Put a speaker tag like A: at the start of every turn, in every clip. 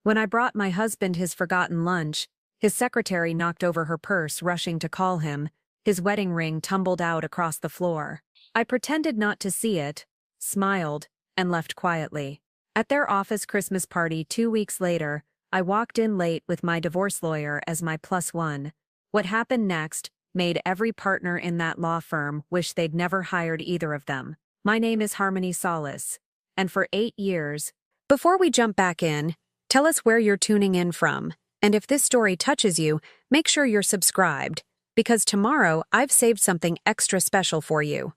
A: When I brought my husband his forgotten lunch, his secretary knocked over her purse, rushing to call him. His wedding ring tumbled out across the floor. I pretended not to see it, smiled, and left quietly. At their office Christmas party 2 weeks later, I walked in late with my divorce lawyer as my plus one. What happened next made every partner in that law firm wish they'd never hired either of them. My name is Harmony Solis, and for 8 years. Before we jump back in, tell us where you're tuning in from, and if this story touches you, make sure you're subscribed, because tomorrow I've saved something extra special for you.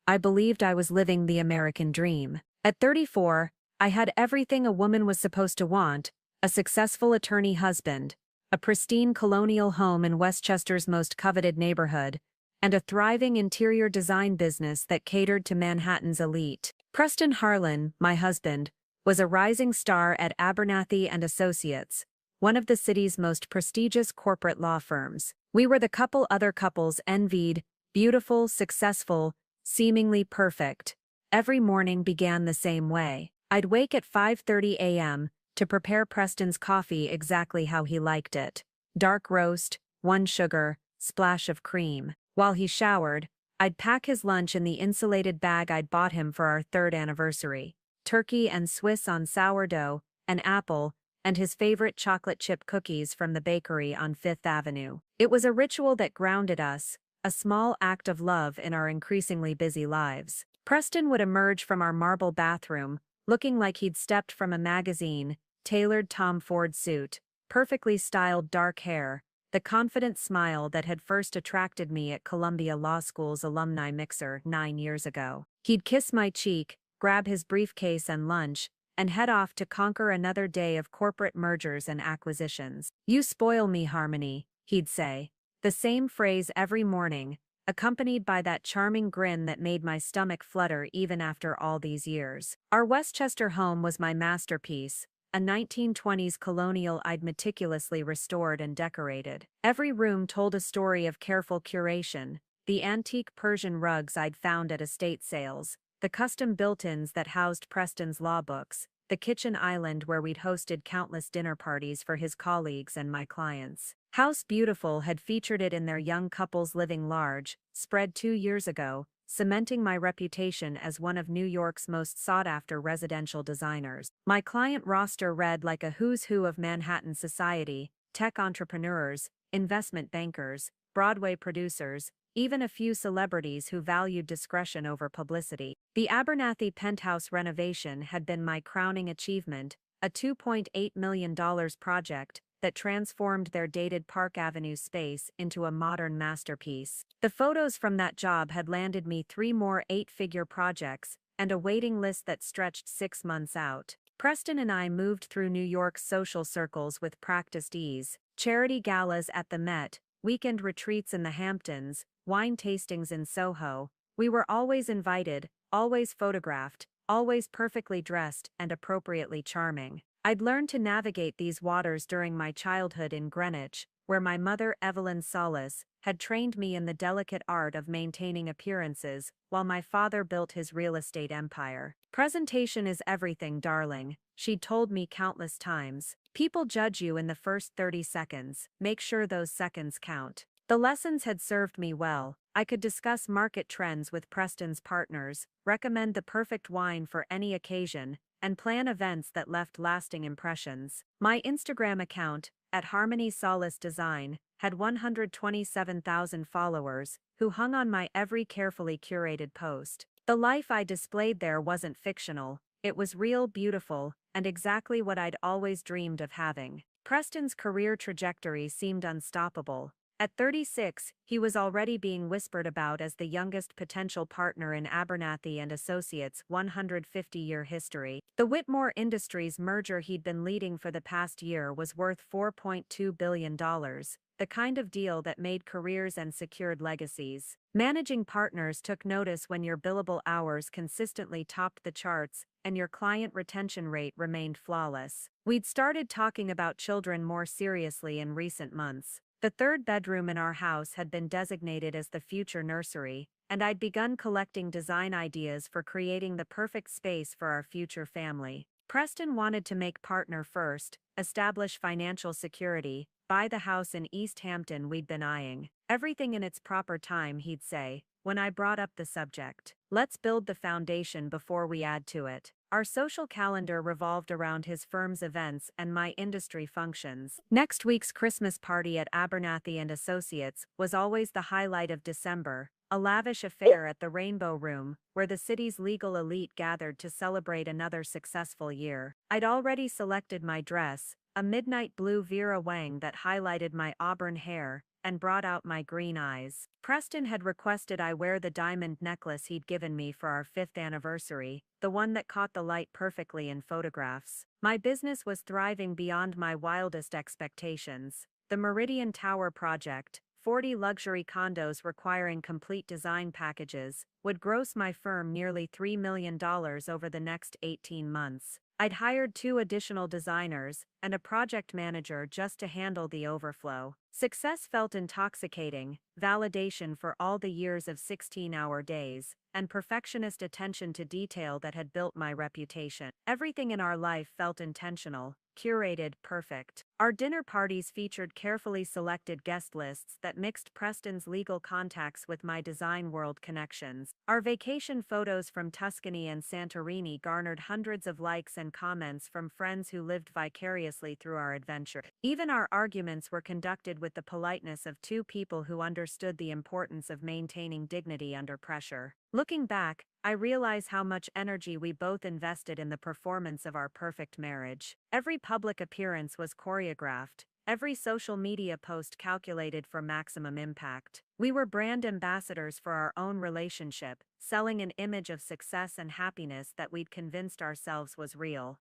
A: I believed I was living the American dream. At 34, I had everything a woman was supposed to want: a successful attorney husband, a pristine colonial home in Westchester's most coveted neighborhood, and a thriving interior design business that catered to Manhattan's elite. Preston Harlan, my husband, was a rising star at Abernathy and Associates, one of the city's most prestigious corporate law firms. We were the couple other couples envied: beautiful, successful, seemingly perfect. Every morning began the same way. I'd wake at 5:30 a.m. to prepare Preston's coffee exactly how he liked it: dark roast, 1 sugar, splash of cream. While he showered, I'd pack his lunch in the insulated bag I'd bought him for our 3rd anniversary: turkey and Swiss on sourdough, an apple, and his favorite chocolate chip cookies from the bakery on 5th Avenue. It was a ritual that grounded us, a small act of love in our increasingly busy lives. Preston would emerge from our marble bathroom, looking like he'd stepped from a magazine: tailored Tom Ford suit, perfectly styled dark hair, the confident smile that had first attracted me at Columbia Law School's alumni mixer 9 years ago. He'd kiss my cheek, grab his briefcase and lunch, and head off to conquer another day of corporate mergers and acquisitions. "You spoil me, Harmony," he'd say, the same phrase every morning, accompanied by that charming grin that made my stomach flutter even after all these years. Our Westchester home was my masterpiece, a 1920s colonial I'd meticulously restored and decorated. Every room told a story of careful curation: the antique Persian rugs I'd found at estate sales, the custom built-ins that housed Preston's law books, the kitchen island where we'd hosted countless dinner parties for his colleagues and my clients. House Beautiful had featured it in their Young Couples Living Large spread 2 years ago, cementing my reputation as one of New York's most sought-after residential designers. My client roster read like a who's who of Manhattan society: tech entrepreneurs, investment bankers, Broadway producers, even a few celebrities who valued discretion over publicity. The Abernathy penthouse renovation had been my crowning achievement, a $2.8 million project that transformed their dated Park Avenue space into a modern masterpiece. The photos from that job had landed me 3 more 8-figure projects and a waiting list that stretched 6 months out. Preston and I moved through New York's social circles with practiced ease: charity galas at the Met, weekend retreats in the Hamptons, wine tastings in Soho. We were always invited, always photographed, always perfectly dressed and appropriately charming. I'd learned to navigate these waters during my childhood in Greenwich, where my mother, Evelyn Solis, had trained me in the delicate art of maintaining appearances, while my father built his real estate empire. "Presentation is everything, darling," she'd told me countless times. "People judge you in the first 30 seconds. Make sure those seconds count." The lessons had served me well. I could discuss market trends with Preston's partners, recommend the perfect wine for any occasion, and plan events that left lasting impressions. My Instagram account, at Harmony Solace Design, had 127,000 followers, who hung on my every carefully curated post. The life I displayed there wasn't fictional, it was real, beautiful, and exactly what I'd always dreamed of having. Preston's career trajectory seemed unstoppable. At 36, he was already being whispered about as the youngest potential partner in Abernathy and Associates' 150-year history. The Whitmore Industries merger he'd been leading for the past year was worth $4.2 billion, the kind of deal that made careers and secured legacies. Managing partners took notice when your billable hours consistently topped the charts and your client retention rate remained flawless. We'd started talking about children more seriously in recent months. The 3rd bedroom in our house had been designated as the future nursery, and I'd begun collecting design ideas for creating the perfect space for our future family. Preston wanted to make partner first, establish financial security, buy the house in East Hampton we'd been eyeing. Everything in its proper time, he'd say, when I brought up the subject. Let's build the foundation before we add to it. Our social calendar revolved around his firm's events and my industry functions. Next week's Christmas party at Abernathy and Associates was always the highlight of December, a lavish affair at the Rainbow Room, where the city's legal elite gathered to celebrate another successful year. I'd already selected my dress, a midnight blue Vera Wang that highlighted my auburn hair and brought out my green eyes. Preston had requested I wear the diamond necklace he'd given me for our 5th anniversary, the one that caught the light perfectly in photographs. My business was thriving beyond my wildest expectations. The Meridian Tower project, 40 luxury condos requiring complete design packages, would gross my firm nearly $3 million over the next 18 months. I'd hired 2 additional designers and a project manager just to handle the overflow. Success felt intoxicating, validation for all the years of 16-hour days, and perfectionist attention to detail that had built my reputation. Everything in our life felt intentional, curated, perfect. Our dinner parties featured carefully selected guest lists that mixed Preston's legal contacts with my design world connections. Our vacation photos from Tuscany and Santorini garnered hundreds of likes and comments from friends who lived vicariously through our adventure. Even our arguments were conducted with the politeness of 2 people who understood the importance of maintaining dignity under pressure. Looking back, I realize how much energy we both invested in the performance of our perfect marriage. Every public appearance was choreographed, every social media post calculated for maximum impact. We were brand ambassadors for our own relationship, selling an image of success and happiness that we'd convinced ourselves was real.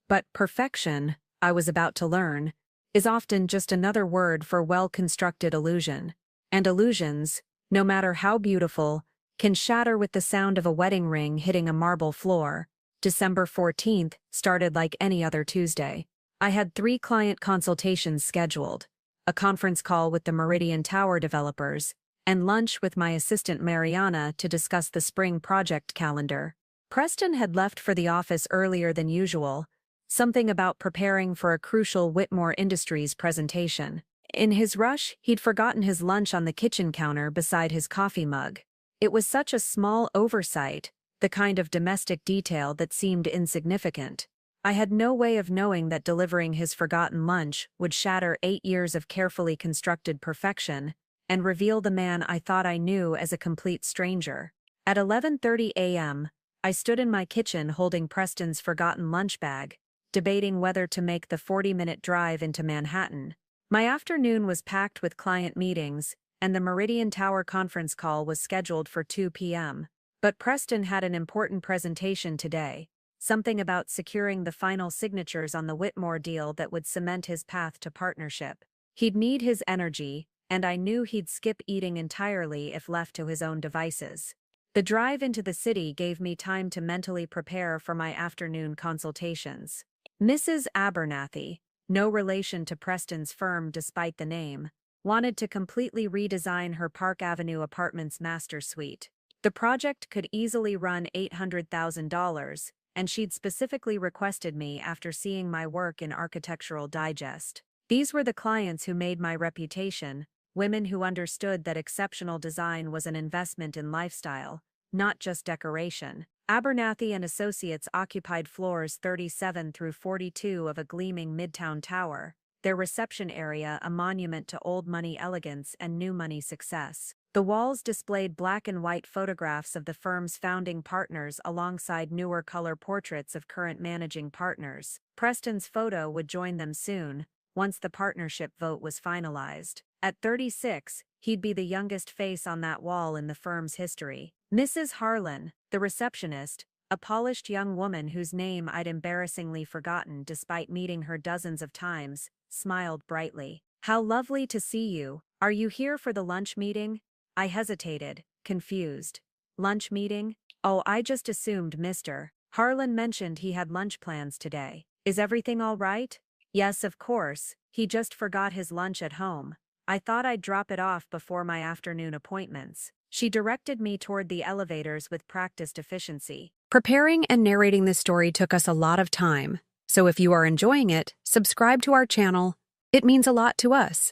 A: But perfection, I was about to learn, is often just another word for well-constructed illusion. And illusions, no matter how beautiful, can shatter with the sound of a wedding ring hitting a marble floor. December 14th started like any other Tuesday. I had 3 client consultations scheduled, a conference call with the Meridian Tower developers, and lunch with my assistant Mariana to discuss the spring project calendar. Preston had left for the office earlier than usual, something about preparing for a crucial Whitmore Industries presentation. In his rush, he'd forgotten his lunch on the kitchen counter beside his coffee mug. It was such a small oversight, the kind of domestic detail that seemed insignificant. I had no way of knowing that delivering his forgotten lunch would shatter 8 years of carefully constructed perfection and reveal the man I thought I knew as a complete stranger. At 11:30 a.m., I stood in my kitchen holding Preston's forgotten lunch bag, debating whether to make the 40-minute drive into Manhattan. My afternoon was packed with client meetings, and the Meridian Tower conference call was scheduled for 2 p.m. But Preston had an important presentation today, something about securing the final signatures on the Whitmore deal that would cement his path to partnership. He'd need his energy, and I knew he'd skip eating entirely if left to his own devices. The drive into the city gave me time to mentally prepare for my afternoon consultations. Mrs. Abernathy, no relation to Preston's firm despite the name, wanted to completely redesign her Park Avenue Apartments master suite. The project could easily run $800,000, and she'd specifically requested me after seeing my work in Architectural Digest. These were the clients who made my reputation, women who understood that exceptional design was an investment in lifestyle, not just decoration. Abernathy and Associates occupied floors 37 through 42 of a gleaming midtown tower, their reception area a monument to old money elegance and new money success. The walls displayed black and white photographs of the firm's founding partners alongside newer color portraits of current managing partners. Preston's photo would join them soon, once the partnership vote was finalized. At 36, he'd be the youngest face on that wall in the firm's history. Mrs. Harlan, the receptionist, a polished young woman whose name I'd embarrassingly forgotten despite meeting her dozens of times, smiled brightly. "How lovely to see you. Are you here for the lunch meeting?" I hesitated, confused. "Lunch meeting? Oh, I just assumed Mr. Harlan mentioned he had lunch plans today. Is everything all right?" "Yes, of course. He just forgot his lunch at home. I thought I'd drop it off before my afternoon appointments." She directed me toward the elevators with practiced efficiency. Preparing and narrating this story took us a lot of time, so if you are enjoying it, subscribe to our channel. It means a lot to us.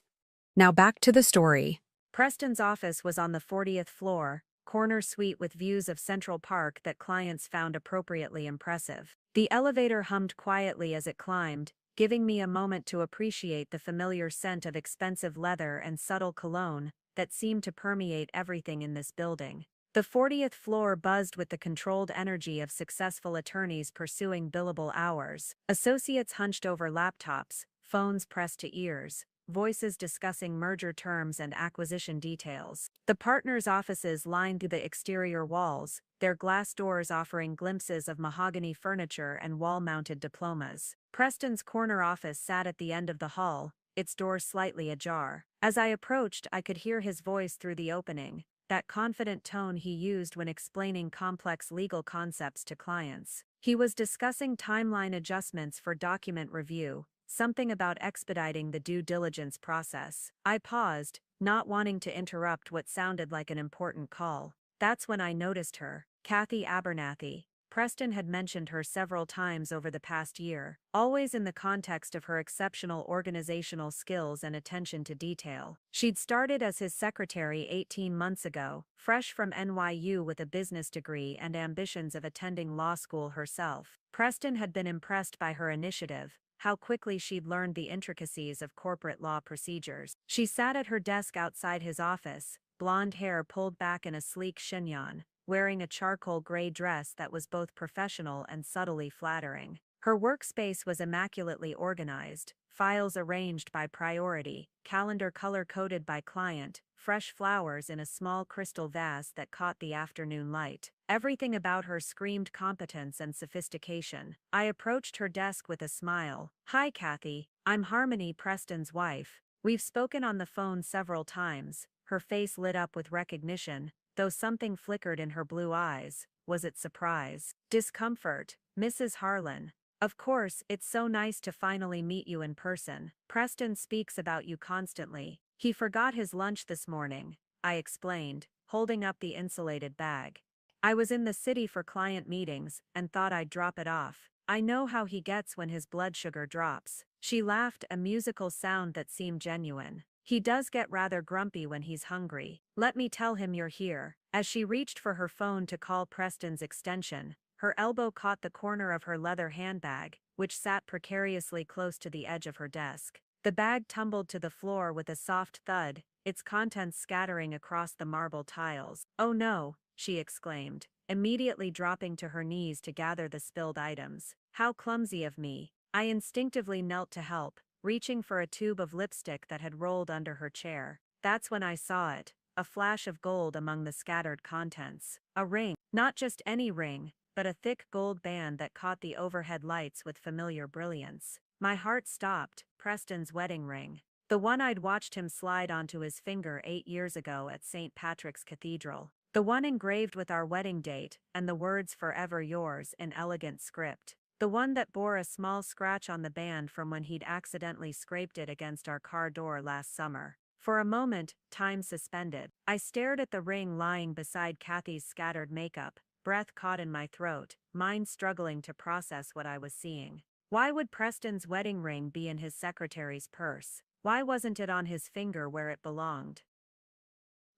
A: Now back to the story. Preston's office was on the 40th floor, corner suite with views of Central Park that clients found appropriately impressive. The elevator hummed quietly as it climbed, giving me a moment to appreciate the familiar scent of expensive leather and subtle cologne that seemed to permeate everything in this building. The 40th floor buzzed with the controlled energy of successful attorneys pursuing billable hours. Associates hunched over laptops, phones pressed to ears, voices discussing merger terms and acquisition details. The partners' offices lined the exterior walls, their glass doors offering glimpses of mahogany furniture and wall-mounted diplomas. Preston's corner office sat at the end of the hall, its door slightly ajar. As I approached, I could hear his voice through the opening, that confident tone he used when explaining complex legal concepts to clients. He was discussing timeline adjustments for document review, something about expediting the due diligence process. I paused, not wanting to interrupt what sounded like an important call. That's when I noticed her, Kathy Abernathy. Preston had mentioned her several times over the past year, always in the context of her exceptional organizational skills and attention to detail. She'd started as his secretary 18 months ago, fresh from NYU with a business degree and ambitions of attending law school herself. Preston had been impressed by her initiative, how quickly she'd learned the intricacies of corporate law procedures. She sat at her desk outside his office, blonde hair pulled back in a sleek chignon, wearing a charcoal gray dress that was both professional and subtly flattering. Her workspace was immaculately organized, files arranged by priority, calendar color-coded by client, fresh flowers in a small crystal vase that caught the afternoon light. Everything about her screamed competence and sophistication. I approached her desk with a smile. "Hi, Kathy. I'm Harmony, Preston's wife. We've spoken on the phone several times." Her face lit up with recognition, though something flickered in her blue eyes. Was it surprise? Discomfort? "Mrs. Harlan. Of course, it's so nice to finally meet you in person. Preston speaks about you constantly. He forgot his lunch this morning," I explained, holding up the insulated bag. "I was in the city for client meetings and thought I'd drop it off. I know how he gets when his blood sugar drops." She laughed, a musical sound that seemed genuine. "He does get rather grumpy when he's hungry. Let me tell him you're here." As she reached for her phone to call Preston's extension, her elbow caught the corner of her leather handbag, which sat precariously close to the edge of her desk. The bag tumbled to the floor with a soft thud, its contents scattering across the marble tiles. "Oh no," she exclaimed, immediately dropping to her knees to gather the spilled items. "How clumsy of me." I instinctively knelt to help, reaching for a tube of lipstick that had rolled under her chair. That's when I saw it, a flash of gold among the scattered contents. A ring. Not just any ring, but a thick gold band that caught the overhead lights with familiar brilliance. My heart stopped. Preston's wedding ring. The one I'd watched him slide onto his finger 8 years ago at St. Patrick's Cathedral. The one engraved with our wedding date and the words "Forever Yours" in elegant script. The one that bore a small scratch on the band from when he'd accidentally scraped it against our car door last summer. For a moment, time suspended. I stared at the ring lying beside Kathy's scattered makeup, breath caught in my throat, mind struggling to process what I was seeing. Why would Preston's wedding ring be in his secretary's purse? Why wasn't it on his finger where it belonged?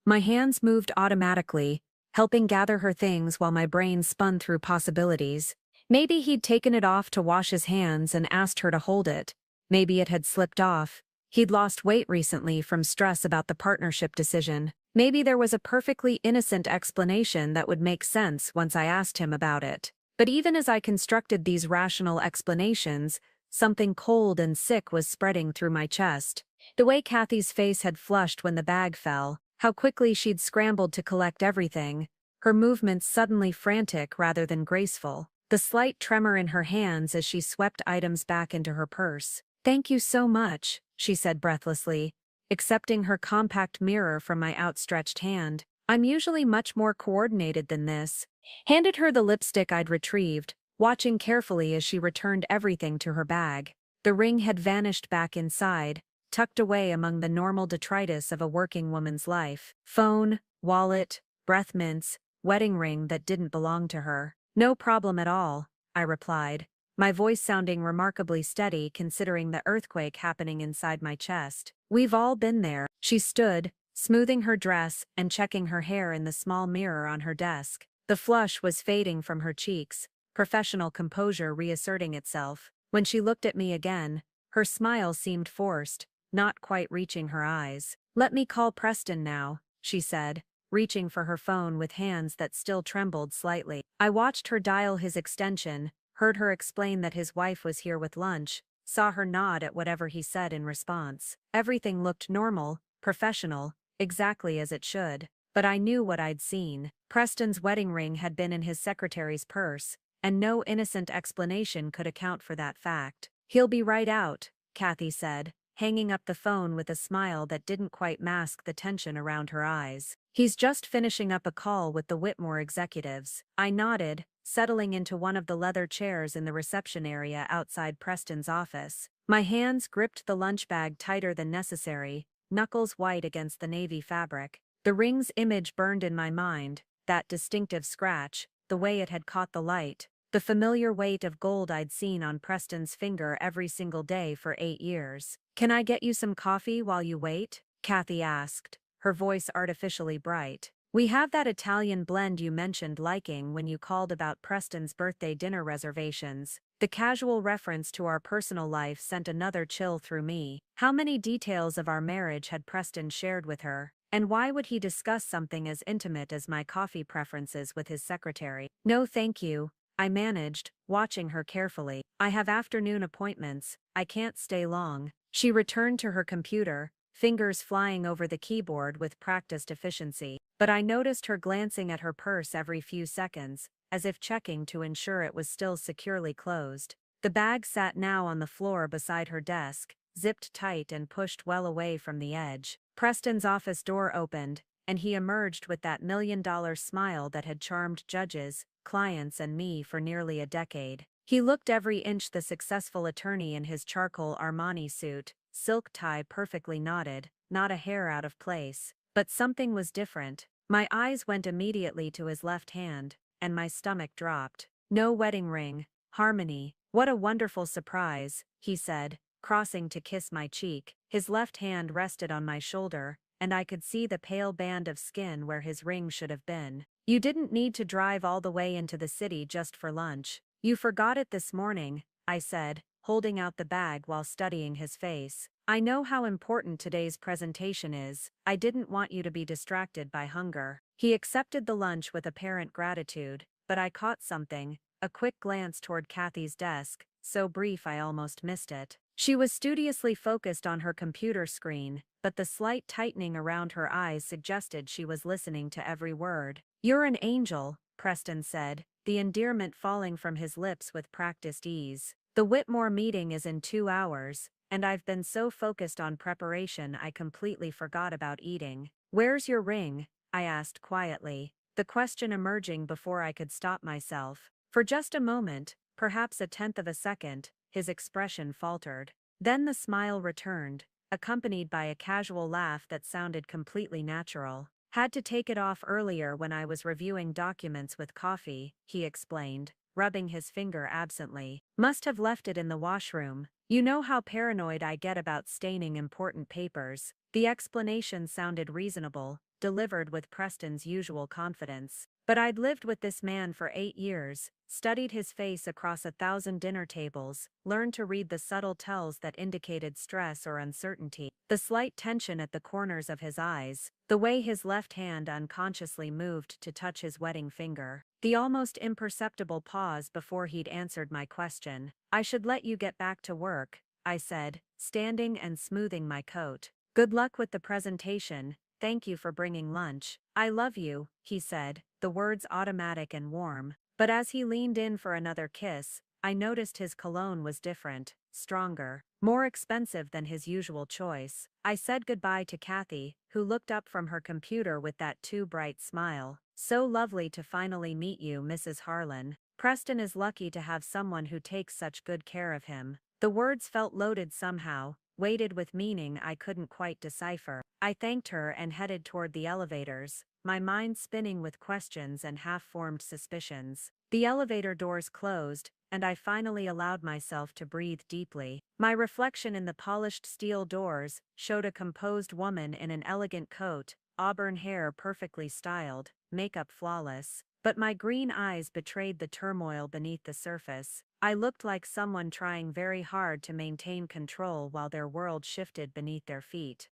A: My hands moved automatically, helping gather her things while my brain spun through possibilities. Maybe he'd taken it off to wash his hands and asked her to hold it. Maybe it had slipped off. He'd lost weight recently from stress about the partnership decision. Maybe there was a perfectly innocent explanation that would make sense once I asked him about it. But even as I constructed these rational explanations, something cold and sick was spreading through my chest. The way Kathy's face had flushed when the bag fell, how quickly she'd scrambled to collect everything, her movements suddenly frantic rather than graceful. The slight tremor in her hands as she swept items back into her purse. "Thank you so much," she said breathlessly, accepting her compact mirror from my outstretched hand. "I'm usually much more coordinated than this." Handed her the lipstick I'd retrieved, watching carefully as she returned everything to her bag. The ring had vanished back inside, tucked away among the normal detritus of a working woman's life. Phone, wallet, breath mints, wedding ring that didn't belong to her. No problem at all, I replied, my voice sounding remarkably steady considering the earthquake happening inside my chest. We've all been there. She stood, smoothing her dress and checking her hair in the small mirror on her desk. The flush was fading from her cheeks, professional composure reasserting itself. When she looked at me again, her smile seemed forced, not quite reaching her eyes. Let me call Preston now, she said, reaching for her phone with hands that still trembled slightly. I watched her dial his extension, heard her explain that his wife was here with lunch, saw her nod at whatever he said in response. Everything looked normal, professional, exactly as it should. But I knew what I'd seen. Preston's wedding ring had been in his secretary's purse, and no innocent explanation could account for that fact. He'll be right out, Kathy said, hanging up the phone with a smile that didn't quite mask the tension around her eyes. He's just finishing up a call with the Whitmore executives. I nodded, settling into one of the leather chairs in the reception area outside Preston's office. My hands gripped the lunch bag tighter than necessary, knuckles white against the navy fabric. The ring's image burned in my mind, that distinctive scratch, the way it had caught the light, the familiar weight of gold I'd seen on Preston's finger every single day for 8 years. Can I get you some coffee while you wait? Kathy asked, her voice artificially bright. We have that Italian blend you mentioned liking when you called about Preston's birthday dinner reservations. The casual reference to our personal life sent another chill through me. How many details of our marriage had Preston shared with her? And why would he discuss something as intimate as my coffee preferences with his secretary? No thank you, I managed, watching her carefully. I have afternoon appointments, I can't stay long. She returned to her computer, fingers flying over the keyboard with practiced efficiency. But I noticed her glancing at her purse every few seconds, as if checking to ensure it was still securely closed. The bag sat now on the floor beside her desk, zipped tight and pushed well away from the edge. Preston's office door opened, and he emerged with that $1 million smile that had charmed judges, clients and me for nearly a decade. He looked every inch the successful attorney in his charcoal Armani suit, silk tie perfectly knotted, not a hair out of place. But something was different. My eyes went immediately to his left hand, and my stomach dropped. No wedding ring. Harmony. What a wonderful surprise, he said, crossing to kiss my cheek. His left hand rested on my shoulder, and I could see the pale band of skin where his ring should have been. You didn't need to drive all the way into the city just for lunch. You forgot it this morning, I said, holding out the bag while studying his face. I know how important today's presentation is. I didn't want you to be distracted by hunger. He accepted the lunch with apparent gratitude, but I caught something, a quick glance toward Kathy's desk, so brief I almost missed it. She was studiously focused on her computer screen, but the slight tightening around her eyes suggested she was listening to every word. You're an angel, Preston said, the endearment falling from his lips with practiced ease. The Whitmore meeting is in 2 hours, and I've been so focused on preparation I completely forgot about eating. Where's your ring? I asked quietly, the question emerging before I could stop myself. For just a moment, perhaps a tenth of a second, his expression faltered. Then the smile returned, accompanied by a casual laugh that sounded completely natural. Had to take it off earlier when I was reviewing documents with coffee, he explained, rubbing his finger absently. Must have left it in the washroom. You know how paranoid I get about staining important papers. The explanation sounded reasonable, delivered with Preston's usual confidence. But I'd lived with this man for 8 years, studied his face across 1,000 dinner tables, learned to read the subtle tells that indicated stress or uncertainty, the slight tension at the corners of his eyes, the way his left hand unconsciously moved to touch his wedding finger, the almost imperceptible pause before he'd answered my question. I should let you get back to work, I said, standing and smoothing my coat. Good luck with the presentation. Thank you for bringing lunch. I love you, he said, the words automatic and warm. But as he leaned in for another kiss, I noticed his cologne was different, stronger, more expensive than his usual choice. I said goodbye to Kathy, who looked up from her computer with that too bright smile. So lovely to finally meet you, Mrs. Harlan. Preston is lucky to have someone who takes such good care of him. The words felt loaded somehow, weighted with meaning I couldn't quite decipher. I thanked her and headed toward the elevators, my mind spinning with questions and half-formed suspicions. The elevator doors closed, and I finally allowed myself to breathe deeply. My reflection in the polished steel doors showed a composed woman in an elegant coat, auburn hair perfectly styled, makeup flawless, but my green eyes betrayed the turmoil beneath the surface. I looked like someone trying very hard to maintain control while their world shifted beneath their feet.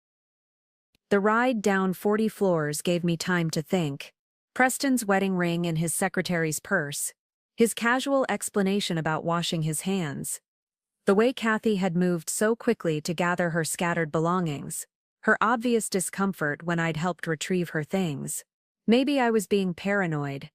A: The ride down 40 floors gave me time to think. Preston's wedding ring in his secretary's purse, his casual explanation about washing his hands, the way Kathy had moved so quickly to gather her scattered belongings, her obvious discomfort when I'd helped retrieve her things. Maybe I was being paranoid.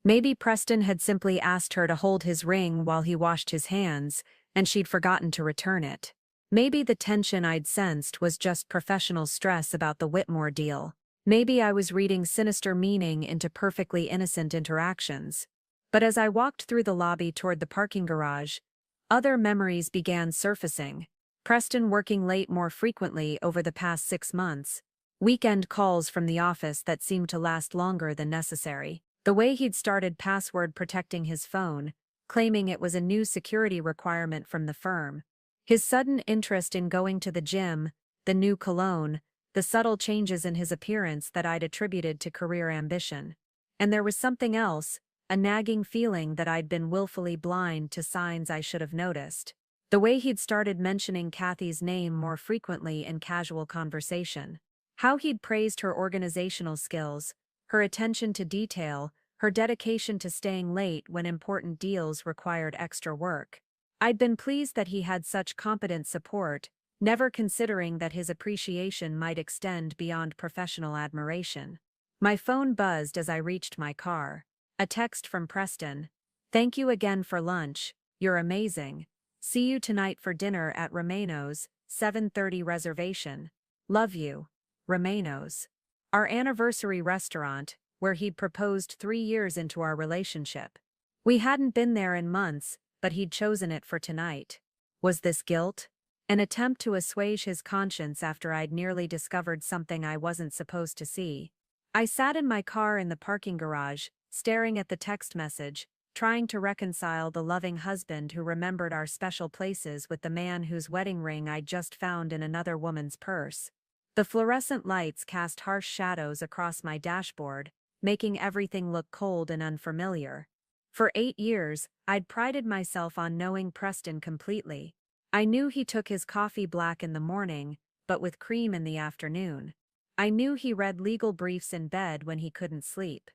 A: Maybe Preston had simply asked her to hold his ring while he washed his hands, and she'd forgotten to return it. Maybe the tension I'd sensed was just professional stress about the Whitmore deal. Maybe I was reading sinister meaning into perfectly innocent interactions. But as I walked through the lobby toward the parking garage, other memories began surfacing. Preston working late more frequently over the past 6 months. Weekend calls from the office that seemed to last longer than necessary. The way he'd started password protecting his phone, claiming it was a new security requirement from the firm. His sudden interest in going to the gym, the new cologne, the subtle changes in his appearance that I'd attributed to career ambition. And there was something else, a nagging feeling that I'd been willfully blind to signs I should have noticed. The way he'd started mentioning Kathy's name more frequently in casual conversation. How he'd praised her organizational skills, her attention to detail, her dedication to staying late when important deals required extra work. I'd been pleased that he had such competent support, never considering that his appreciation might extend beyond professional admiration. My phone buzzed as I reached my car. A text from Preston. "Thank you again for lunch, you're amazing. See you tonight for dinner at Romano's, 7:30 reservation. Love you. Romano's." Our anniversary restaurant, where he'd proposed 3 years into our relationship. We hadn't been there in months, but he'd chosen it for tonight. Was this guilt? An attempt to assuage his conscience after I'd nearly discovered something I wasn't supposed to see. I sat in my car in the parking garage, staring at the text message, trying to reconcile the loving husband who remembered our special places with the man whose wedding ring I'd just found in another woman's purse. The fluorescent lights cast harsh shadows across my dashboard, making everything look cold and unfamiliar. For 8 years, I'd prided myself on knowing Preston completely. I knew he took his coffee black in the morning, but with cream in the afternoon. I knew he read legal briefs in bed when he couldn't sleep.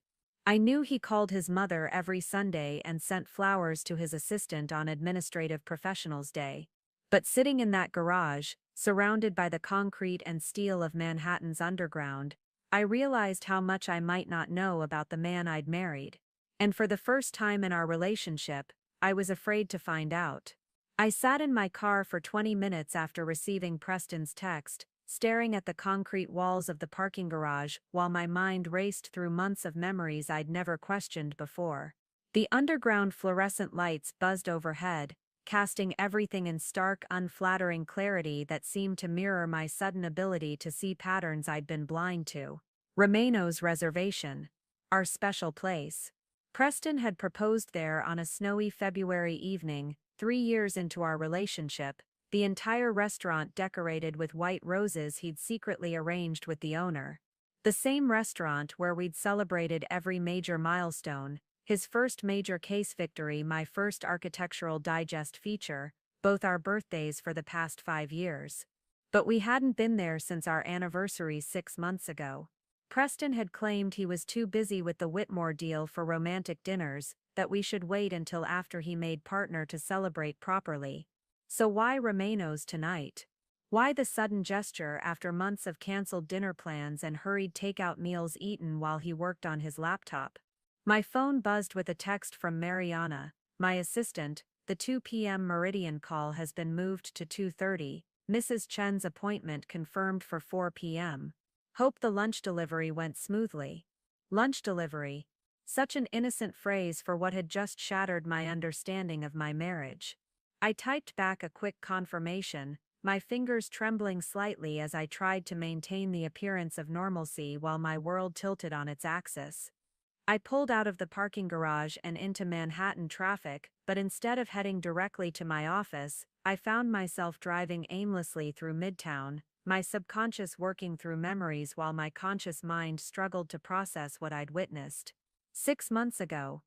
A: I knew he called his mother every Sunday and sent flowers to his assistant on Administrative Professionals Day. But sitting in that garage, surrounded by the concrete and steel of Manhattan's underground, I realized how much I might not know about the man I'd married. And for the first time in our relationship, I was afraid to find out. I sat in my car for 20 minutes after receiving Preston's text, staring at the concrete walls of the parking garage while my mind raced through months of memories I'd never questioned before. The underground fluorescent lights buzzed overhead, casting everything in stark, unflattering clarity that seemed to mirror my sudden ability to see patterns I'd been blind to. Romano's reservation. Our special place. Preston had proposed there on a snowy February evening, 3 years into our relationship, the entire restaurant decorated with white roses he'd secretly arranged with the owner. The same restaurant where we'd celebrated every major milestone, his first major case victory, my first Architectural Digest feature, both our birthdays for the past 5 years. But we hadn't been there since our anniversary 6 months ago. Preston had claimed he was too busy with the Whitmore deal for romantic dinners, that we should wait until after he made partner to celebrate properly. So why Romano's tonight? Why the sudden gesture after months of canceled dinner plans and hurried takeout meals eaten while he worked on his laptop? My phone buzzed with a text from Mariana, my assistant. The 2 p.m. Meridian call has been moved to 2:30, Mrs. Chen's appointment confirmed for 4 p.m. Hope the lunch delivery went smoothly. Lunch delivery. Such an innocent phrase for what had just shattered my understanding of my marriage. I typed back a quick confirmation, my fingers trembling slightly as I tried to maintain the appearance of normalcy while my world tilted on its axis. I pulled out of the parking garage and into Manhattan traffic, but instead of heading directly to my office, I found myself driving aimlessly through Midtown, my subconscious working through memories while my conscious mind struggled to process what I'd witnessed. 6 months ago.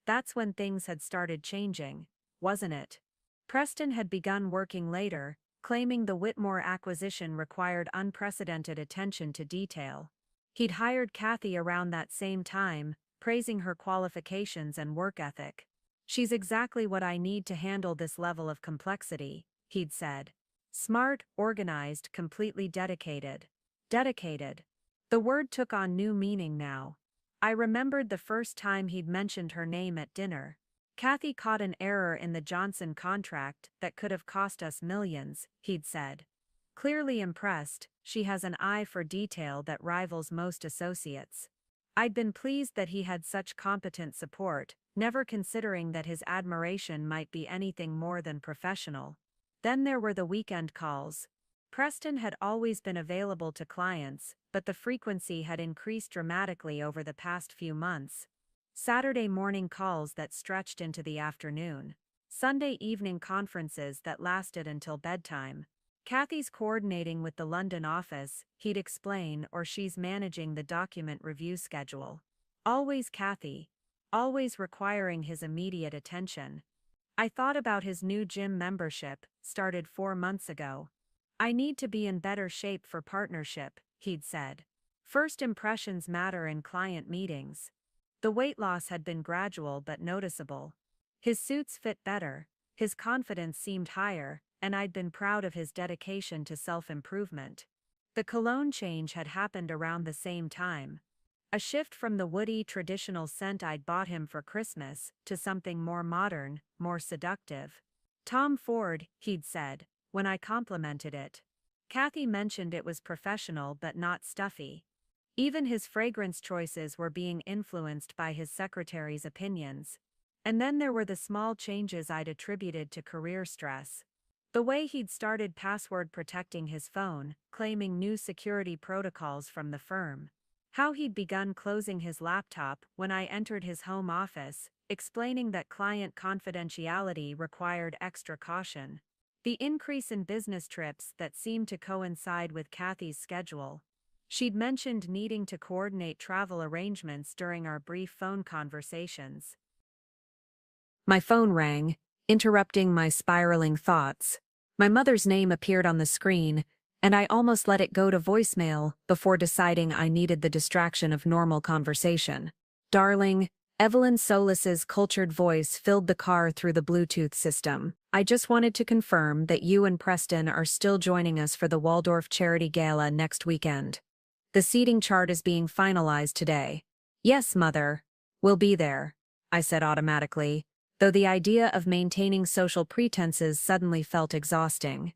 A: That's when things had started changing, wasn't it? Preston had begun working later, claiming the Whitmore acquisition required unprecedented attention to detail. He'd hired Kathy around that same time, praising her qualifications and work ethic. "She's exactly what I need to handle this level of complexity," he'd said. "Smart, organized, completely dedicated." Dedicated. The word took on new meaning now. I remembered the first time he'd mentioned her name at dinner. "Kathy caught an error in the Johnson contract that could have cost us millions," he'd said. Clearly impressed, "She has an eye for detail that rivals most associates." I'd been pleased that he had such competent support, never considering that his admiration might be anything more than professional. Then there were the weekend calls. Preston had always been available to clients, but the frequency had increased dramatically over the past few months. Saturday morning calls that stretched into the afternoon. Sunday evening conferences that lasted until bedtime. "Kathy's coordinating with the London office," he'd explain, "or she's managing the document review schedule." Always Kathy. Always requiring his immediate attention. I thought about his new gym membership, started 4 months ago. "I need to be in better shape for partnership," he'd said. "First impressions matter in client meetings." The weight loss had been gradual but noticeable. His suits fit better, his confidence seemed higher, and I'd been proud of his dedication to self-improvement. The cologne change had happened around the same time. A shift from the woody traditional scent I'd bought him for Christmas to something more modern, more seductive. "Tom Ford," he'd said, when I complimented it. Kathy mentioned it was professional but not stuffy. Even his fragrance choices were being influenced by his secretary's opinions. And then there were the small changes I'd attributed to career stress. The way he'd started password protecting his phone, claiming new security protocols from the firm. How he'd begun closing his laptop when I entered his home office, explaining that client confidentiality required extra caution. The increase in business trips that seemed to coincide with Kathy's schedule. She'd mentioned needing to coordinate travel arrangements during our brief phone conversations. My phone rang, interrupting my spiraling thoughts. My mother's name appeared on the screen, and I almost let it go to voicemail before deciding I needed the distraction of normal conversation. "Darling," Evelyn Solis's cultured voice filled the car through the Bluetooth system. "I just wanted to confirm that you and Preston are still joining us for the Waldorf Charity Gala next weekend. The seating chart is being finalized today." "Yes, Mother. We'll be there," I said automatically, though the idea of maintaining social pretenses suddenly felt exhausting.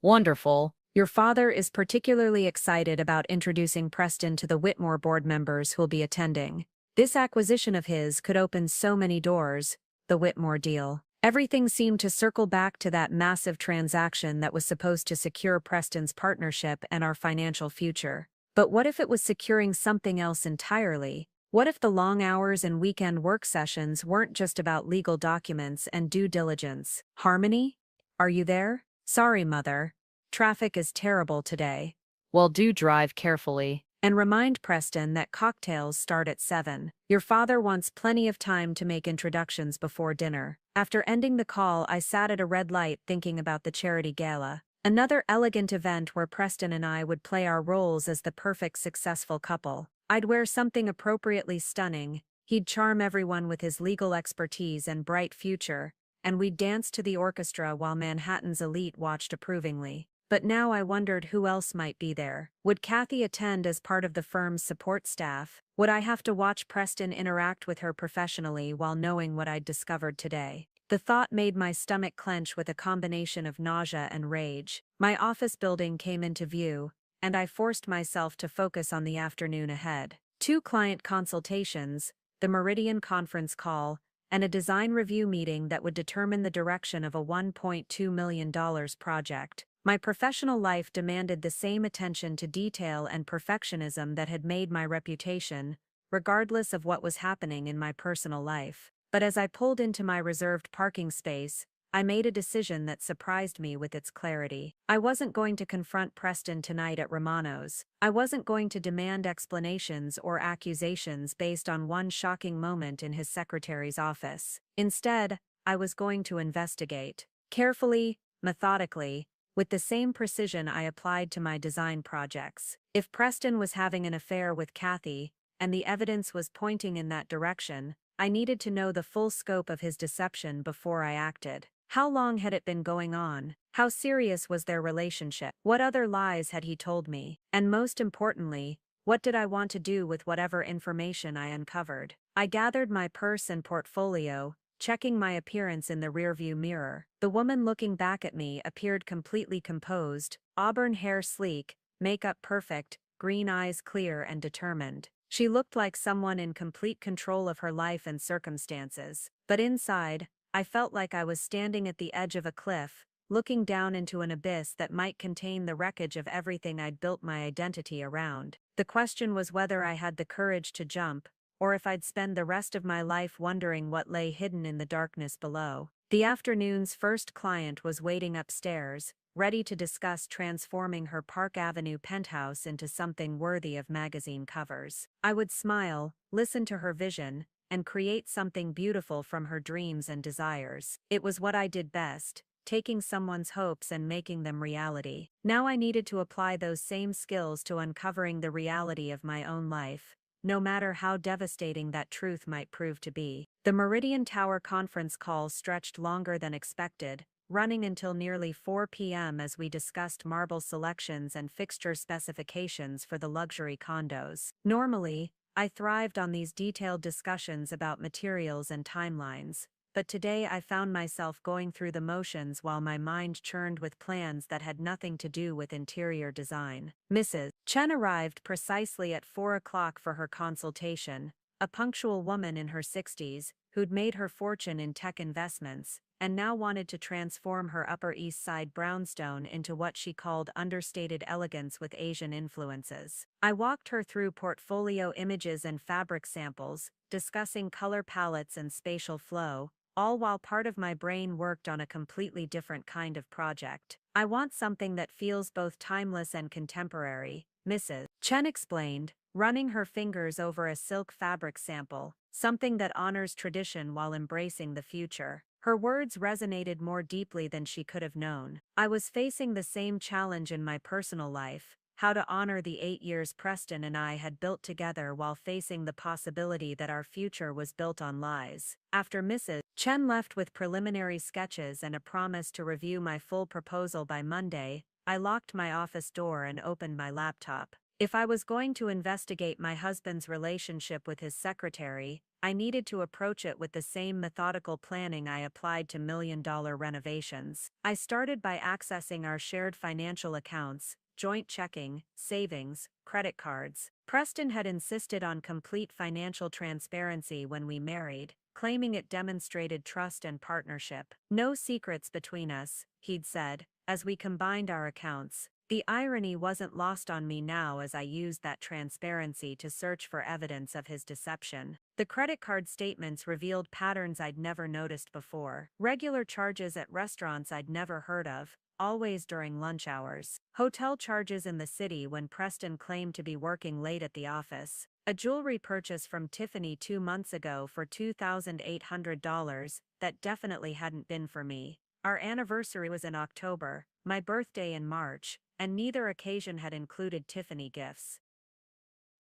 A: "Wonderful. Your father is particularly excited about introducing Preston to the Whitmore board members who'll be attending. This acquisition of his could open so many doors, the Whitmore deal. Everything seemed to circle back to that massive transaction that was supposed to secure Preston's partnership and our financial future. But what if it was securing something else entirely? What if the long hours and weekend work sessions weren't just about legal documents and due diligence? "Harmony? Are you there? Sorry, Mother. Traffic is terrible today." "Well, do drive carefully. And remind Preston that cocktails start at 7. Your father wants plenty of time to make introductions before dinner." After ending the call, I sat at a red light thinking about the charity gala. Another elegant event where Preston and I would play our roles as the perfect successful couple. I'd wear something appropriately stunning, he'd charm everyone with his legal expertise and bright future, and we'd dance to the orchestra while Manhattan's elite watched approvingly. But now I wondered who else might be there. Would Kathy attend as part of the firm's support staff? Would I have to watch Preston interact with her professionally while knowing what I'd discovered today? The thought made my stomach clench with a combination of nausea and rage. My office building came into view, and I forced myself to focus on the afternoon ahead. 2 client consultations, the Meridian conference call, and a design review meeting that would determine the direction of a $1.2 million project. My professional life demanded the same attention to detail and perfectionism that had made my reputation, regardless of what was happening in my personal life. But as I pulled into my reserved parking space, I made a decision that surprised me with its clarity. I wasn't going to confront Preston tonight at Romano's. I wasn't going to demand explanations or accusations based on one shocking moment in his secretary's office. Instead, I was going to investigate. Carefully, methodically, with the same precision I applied to my design projects. If Preston was having an affair with Kathy, and the evidence was pointing in that direction, I needed to know the full scope of his deception before I acted. How long had it been going on? How serious was their relationship? What other lies had he told me? And most importantly, what did I want to do with whatever information I uncovered? I gathered my purse and portfolio, checking my appearance in the rearview mirror. The woman looking back at me appeared completely composed, auburn hair sleek, makeup perfect, green eyes clear and determined. She looked like someone in complete control of her life and circumstances. But inside, I felt like I was standing at the edge of a cliff, looking down into an abyss that might contain the wreckage of everything I'd built my identity around. The question was whether I had the courage to jump, or if I'd spend the rest of my life wondering what lay hidden in the darkness below. The afternoon's first client was waiting upstairs, ready to discuss transforming her Park Avenue penthouse into something worthy of magazine covers. I would smile, listen to her vision, and create something beautiful from her dreams and desires. It was what I did best, taking someone's hopes and making them reality. Now I needed to apply those same skills to uncovering the reality of my own life, no matter how devastating that truth might prove to be. The Meridian Tower conference call stretched longer than expected, running until nearly 4 p.m. as we discussed marble selections and fixture specifications for the luxury condos. Normally, I thrived on these detailed discussions about materials and timelines, but today I found myself going through the motions while my mind churned with plans that had nothing to do with interior design. Mrs. Chen arrived precisely at 4 o'clock for her consultation, a punctual woman in her 60s, who'd made her fortune in tech investments, and now wanted to transform her Upper East Side brownstone into what she called understated elegance with Asian influences. I walked her through portfolio images and fabric samples, discussing color palettes and spatial flow, all while part of my brain worked on a completely different kind of project. I want something that feels both timeless and contemporary, Mrs. Chen explained, running her fingers over a silk fabric sample, something that honors tradition while embracing the future. Her words resonated more deeply than she could have known. I was facing the same challenge in my personal life, how to honor the 8 years Preston and I had built together while facing the possibility that our future was built on lies. After Mrs. Chen left with preliminary sketches and a promise to review my full proposal by Monday, I locked my office door and opened my laptop. If I was going to investigate my husband's relationship with his secretary, I needed to approach it with the same methodical planning I applied to million-dollar renovations. I started by accessing our shared financial accounts, joint checking, savings, credit cards. Preston had insisted on complete financial transparency when we married, claiming it demonstrated trust and partnership. No secrets between us, he'd said, as we combined our accounts. The irony wasn't lost on me now as I used that transparency to search for evidence of his deception. The credit card statements revealed patterns I'd never noticed before. Regular charges at restaurants I'd never heard of, always during lunch hours. Hotel charges in the city when Preston claimed to be working late at the office. A jewelry purchase from Tiffany 2 months ago for $2,800 that definitely hadn't been for me. Our anniversary was in October, my birthday in March, and neither occasion had included Tiffany gifts.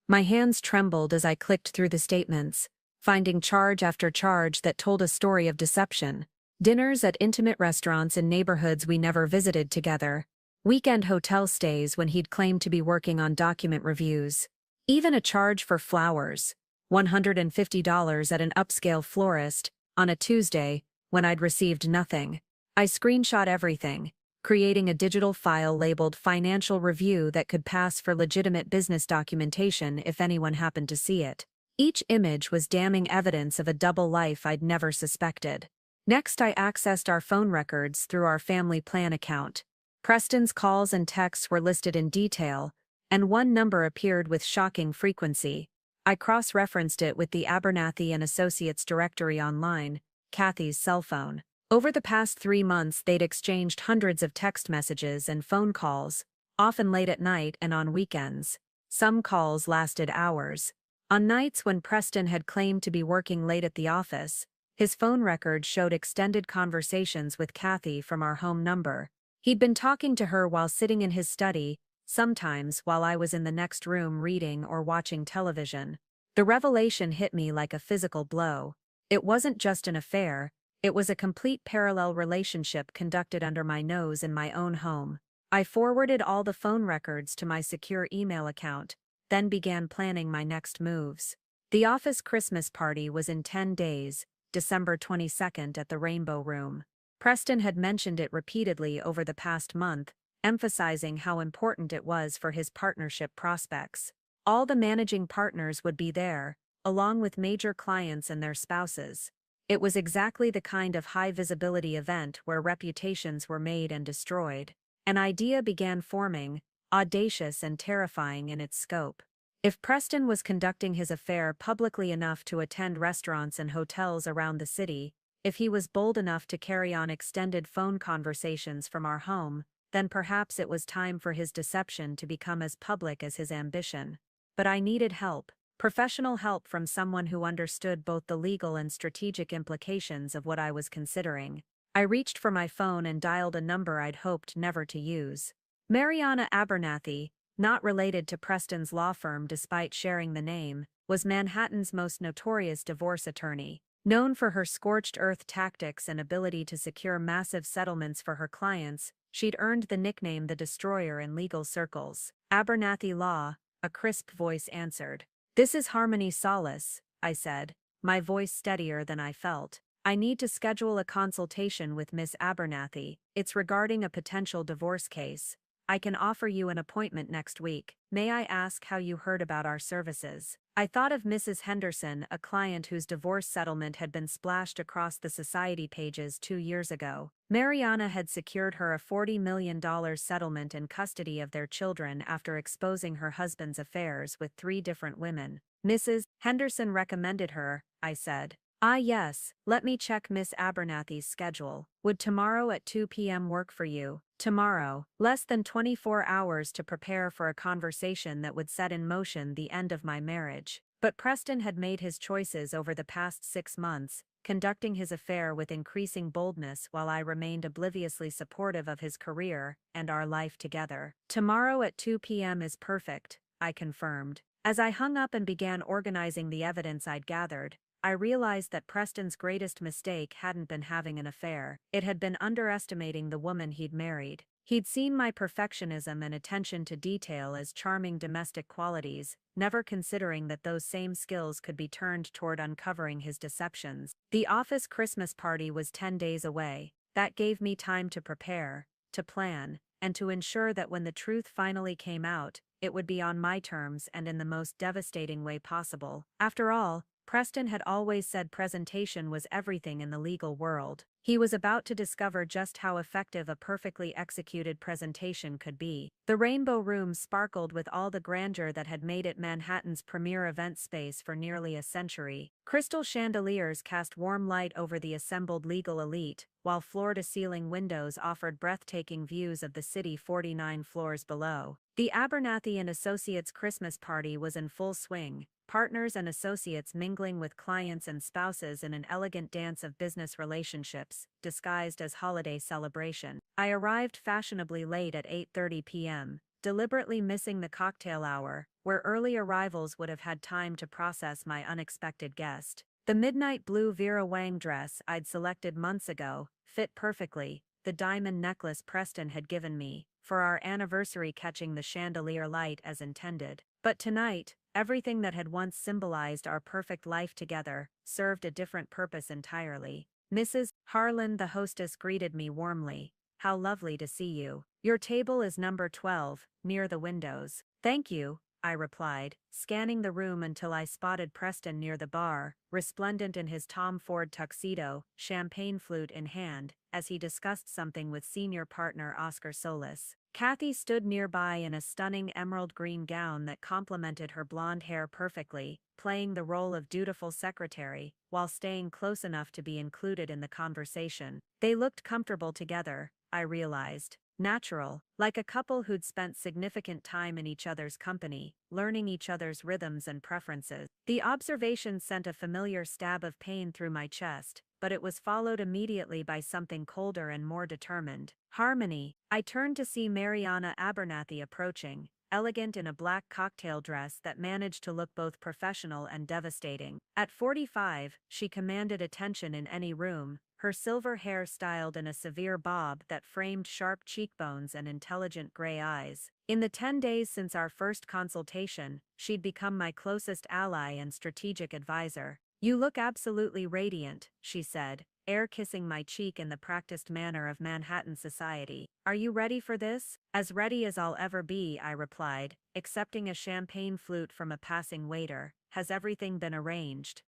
A: My hands trembled as I clicked through the statements, finding charge after charge that told a story of deception. Dinners at intimate restaurants in neighborhoods we never visited together, weekend hotel stays when he'd claimed to be working on document reviews, even a charge for flowers, $150 at an upscale florist, on a Tuesday, when I'd received nothing. I screenshot everything, creating a digital file labeled financial review that could pass for legitimate business documentation if anyone happened to see it. Each image was damning evidence of a double life I'd never suspected. Next, I accessed our phone records through our family plan account. Preston's calls and texts were listed in detail, and one number appeared with shocking frequency. I cross-referenced it with the Abernathy and Associates directory online, Kathy's cell phone. Over the past 3 months, they'd exchanged hundreds of text messages and phone calls, often late at night and on weekends. Some calls lasted hours. On nights when Preston had claimed to be working late at the office, his phone record showed extended conversations with Kathy from our home number. He'd been talking to her while sitting in his study, sometimes while I was in the next room reading or watching television. The revelation hit me like a physical blow. It wasn't just an affair, it was a complete parallel relationship conducted under my nose in my own home. I forwarded all the phone records to my secure email account, then began planning my next moves. The office Christmas party was in 10 days, December 22nd at the Rainbow Room. Preston had mentioned it repeatedly over the past month, emphasizing how important it was for his partnership prospects. All the managing partners would be there, along with major clients and their spouses. It was exactly the kind of high-visibility event where reputations were made and destroyed. An idea began forming, audacious and terrifying in its scope. If Preston was conducting his affair publicly enough to attend restaurants and hotels around the city, if he was bold enough to carry on extended phone conversations from our home, then perhaps it was time for his deception to become as public as his ambition. But I needed help, professional help from someone who understood both the legal and strategic implications of what I was considering. I reached for my phone and dialed a number I'd hoped never to use. Mariana Abernathy, not related to Preston's law firm despite sharing the name, was Manhattan's most notorious divorce attorney. Known for her scorched-earth tactics and ability to secure massive settlements for her clients, she'd earned the nickname the Destroyer in legal circles. Abernathy Law, a crisp voice answered. "This is Harmony Solace," I said, my voice steadier than I felt. "I need to schedule a consultation with Miss Abernathy. It's regarding a potential divorce case. I can offer you an appointment next week. May I ask how you heard about our services?" I thought of Mrs. Henderson, a client whose divorce settlement had been splashed across the society pages 2 years ago. Mariana had secured her a $40 million settlement and custody of their children after exposing her husband's affairs with 3 different women. "Mrs. Henderson recommended her," I said. "Ah yes, let me check Miss Abernathy's schedule. Would tomorrow at 2 p.m. work for you?" Tomorrow, less than 24 hours to prepare for a conversation that would set in motion the end of my marriage. But Preston had made his choices over the past 6 months, conducting his affair with increasing boldness while I remained obliviously supportive of his career and our life together. "Tomorrow at 2 p.m. is perfect," I confirmed. As I hung up and began organizing the evidence I'd gathered, I realized that Preston's greatest mistake hadn't been having an affair. It had been underestimating the woman he'd married. He'd seen my perfectionism and attention to detail as charming domestic qualities, never considering that those same skills could be turned toward uncovering his deceptions. The office Christmas party was 10 days away. That gave me time to prepare, to plan, and to ensure that when the truth finally came out, it would be on my terms and in the most devastating way possible. After all, Preston had always said presentation was everything in the legal world. He was about to discover just how effective a perfectly executed presentation could be. The Rainbow Room sparkled with all the grandeur that had made it Manhattan's premier event space for nearly a century. Crystal chandeliers cast warm light over the assembled legal elite, while floor-to-ceiling windows offered breathtaking views of the city 49 floors below. The Abernathy and Associates Christmas party was in full swing, partners and associates mingling with clients and spouses in an elegant dance of business relationships, disguised as holiday celebration. I arrived fashionably late at 8:30 p.m., deliberately missing the cocktail hour, where early arrivals would have had time to process my unexpected guest. The midnight blue Vera Wang dress I'd selected months ago fit perfectly, the diamond necklace Preston had given me, for our anniversary catching the chandelier light as intended. But tonight, everything that had once symbolized our perfect life together served a different purpose entirely. Mrs. Harlan, the hostess, greeted me warmly. "How lovely to see you. Your table is number 12, near the windows." "Thank you," I replied, scanning the room until I spotted Preston near the bar, resplendent in his Tom Ford tuxedo, champagne flute in hand, as he discussed something with senior partner Oscar Solis. Kathy stood nearby in a stunning emerald green gown that complemented her blonde hair perfectly, playing the role of dutiful secretary, while staying close enough to be included in the conversation. They looked comfortable together, I realized. Natural, like a couple who'd spent significant time in each other's company, learning each other's rhythms and preferences. The observation sent a familiar stab of pain through my chest, but it was followed immediately by something colder and more determined. Harmony. I turned to see Mariana Abernathy approaching, elegant in a black cocktail dress that managed to look both professional and devastating. At 45, she commanded attention in any room, her silver hair styled in a severe bob that framed sharp cheekbones and intelligent gray eyes. In the 10 days since our first consultation, she'd become my closest ally and strategic advisor. "You look absolutely radiant," she said, air-kissing my cheek in the practiced manner of Manhattan society. "Are you ready for this?" "As ready as I'll ever be," I replied, accepting a champagne flute from a passing waiter. "Has everything been arranged?"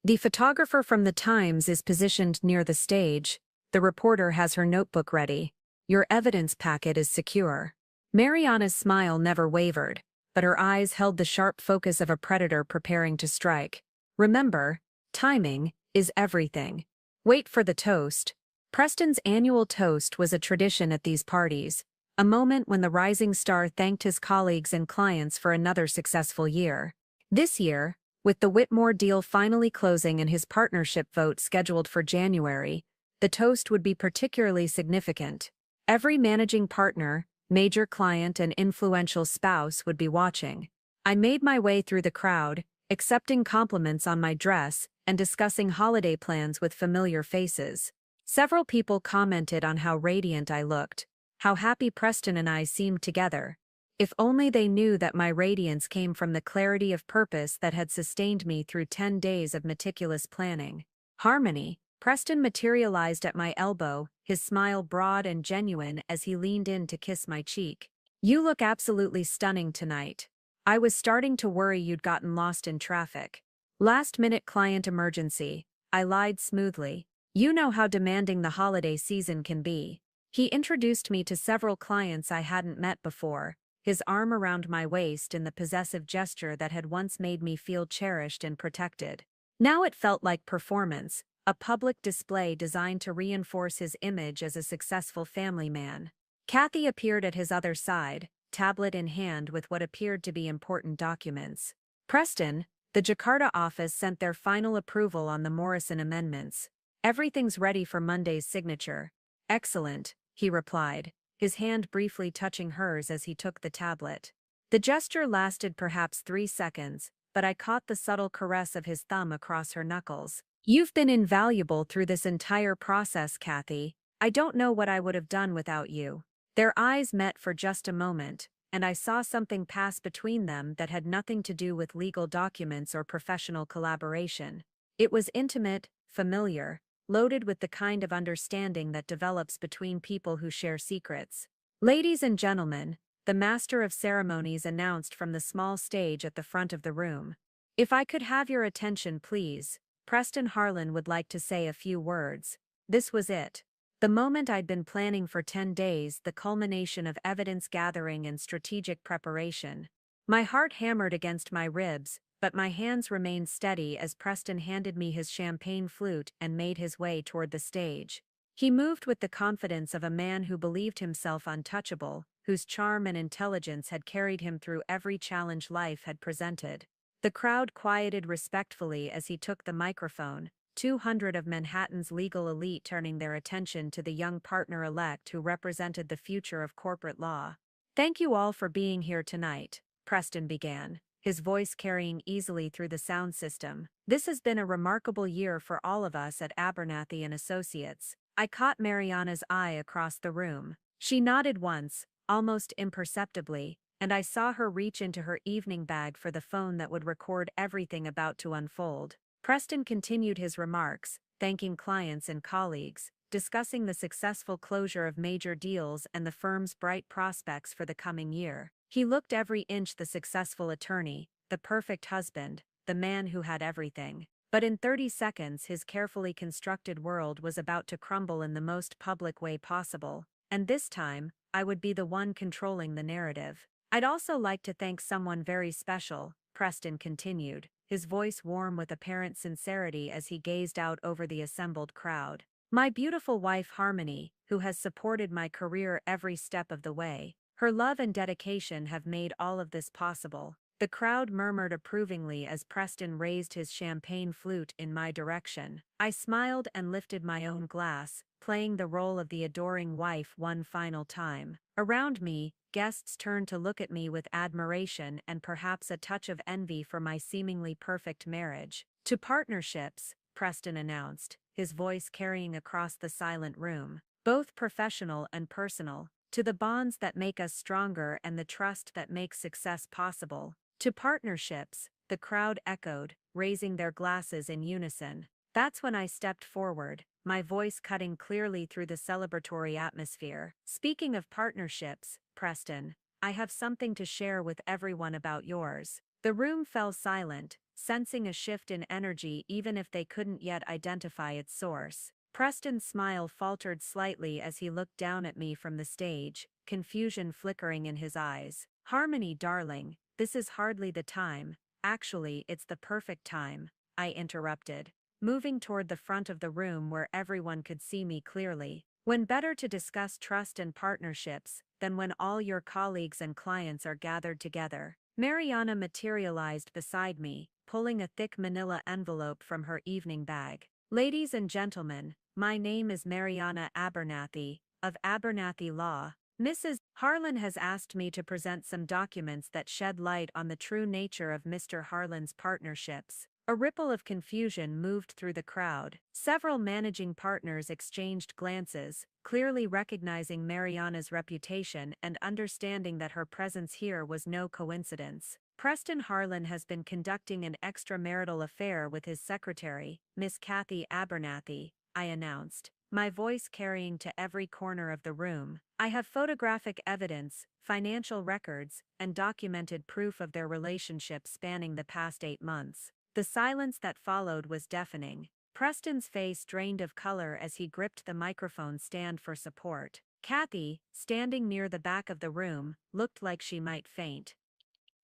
A: The photographer from the Times is positioned near the stage. The reporter has her notebook ready. Your evidence packet is secure. Mariana's smile never wavered, but her eyes held the sharp focus of a predator preparing to strike. Remember, timing is everything. Wait for the toast. Preston's annual toast was a tradition at these parties, a moment when the rising star thanked his colleagues and clients for another successful year. This year, with the Whitmore deal finally closing and his partnership vote scheduled for January, the toast would be particularly significant. Every managing partner, major client, and influential spouse would be watching. I made my way through the crowd, accepting compliments on my dress and discussing holiday plans with familiar faces. Several people commented on how radiant I looked, how happy Preston and I seemed together. If only they knew that my radiance came from the clarity of purpose that had sustained me through 10 days of meticulous planning. Harmony. Preston materialized at my elbow, his smile broad and genuine as he leaned in to kiss my cheek. "You look absolutely stunning tonight. I was starting to worry you'd gotten lost in traffic." "Last-minute client emergency," I lied smoothly. "You know how demanding the holiday season can be." He introduced me to several clients I hadn't met before, his arm around my waist in the possessive gesture that had once made me feel cherished and protected. Now it felt like performance, a public display designed to reinforce his image as a successful family man. Kathy appeared at his other side, tablet in hand with what appeared to be important documents. "Preston, the Jakarta office sent their final approval on the Morrison amendments. Everything's ready for Monday's signature." "Excellent," he replied, his hand briefly touching hers as he took the tablet. The gesture lasted perhaps 3 seconds, but I caught the subtle caress of his thumb across her knuckles. "You've been invaluable through this entire process, Kathy. I don't know what I would have done without you." Their eyes met for just a moment, and I saw something pass between them that had nothing to do with legal documents or professional collaboration. It was intimate, familiar, loaded with the kind of understanding that develops between people who share secrets. "Ladies and gentlemen," the master of ceremonies announced from the small stage at the front of the room. "If I could have your attention, please. Preston Harlan would like to say a few words." This was it. The moment I'd been planning for 10 days, the culmination of evidence gathering and strategic preparation. My heart hammered against my ribs, but my hands remained steady as Preston handed me his champagne flute and made his way toward the stage. He moved with the confidence of a man who believed himself untouchable, whose charm and intelligence had carried him through every challenge life had presented. The crowd quieted respectfully as he took the microphone, 200 of Manhattan's legal elite turning their attention to the young partner-elect who represented the future of corporate law. "Thank you all for being here tonight," Preston began, his voice carrying easily through the sound system. "This has been a remarkable year for all of us at Abernathy and Associates." I caught Mariana's eye across the room. She nodded once, almost imperceptibly, and I saw her reach into her evening bag for the phone that would record everything about to unfold. Preston continued his remarks, thanking clients and colleagues, discussing the successful closure of major deals and the firm's bright prospects for the coming year. He looked every inch the successful attorney, the perfect husband, the man who had everything. But in 30 seconds his carefully constructed world was about to crumble in the most public way possible. And this time, I would be the one controlling the narrative. I'd also like to thank someone very special, Preston continued, his voice warm with apparent sincerity as he gazed out over the assembled crowd. My beautiful wife Harmony, who has supported my career every step of the way. Her love and dedication have made all of this possible. The crowd murmured approvingly as Preston raised his champagne flute in my direction. I smiled and lifted my own glass, playing the role of the adoring wife one final time. Around me, guests turned to look at me with admiration and perhaps a touch of envy for my seemingly perfect marriage. To partnerships, Preston announced, his voice carrying across the silent room. Both professional and personal. To the bonds that make us stronger and the trust that makes success possible. To partnerships, the crowd echoed, raising their glasses in unison. That's when I stepped forward, my voice cutting clearly through the celebratory atmosphere. Speaking of partnerships, Preston, I have something to share with everyone about yours. The room fell silent, sensing a shift in energy even if they couldn't yet identify its source. Preston's smile faltered slightly as he looked down at me from the stage, confusion flickering in his eyes. Harmony, darling, this is hardly the time. Actually, it's the perfect time, I interrupted, moving toward the front of the room where everyone could see me clearly. When better to discuss trust and partnerships than when all your colleagues and clients are gathered together. Mariana materialized beside me, pulling a thick manila envelope from her evening bag. Ladies and gentlemen, my name is Mariana Abernathy, of Abernathy Law. Mrs. Harlan has asked me to present some documents that shed light on the true nature of Mr. Harlan's partnerships. A ripple of confusion moved through the crowd. Several managing partners exchanged glances, clearly recognizing Mariana's reputation and understanding that her presence here was no coincidence. Preston Harlan has been conducting an extramarital affair with his secretary, Miss Kathy Abernathy, I announced, my voice carrying to every corner of the room. I have photographic evidence, financial records, and documented proof of their relationship spanning the past 8 months. The silence that followed was deafening. Preston's face drained of color as he gripped the microphone stand for support. Kathy, standing near the back of the room, looked like she might faint.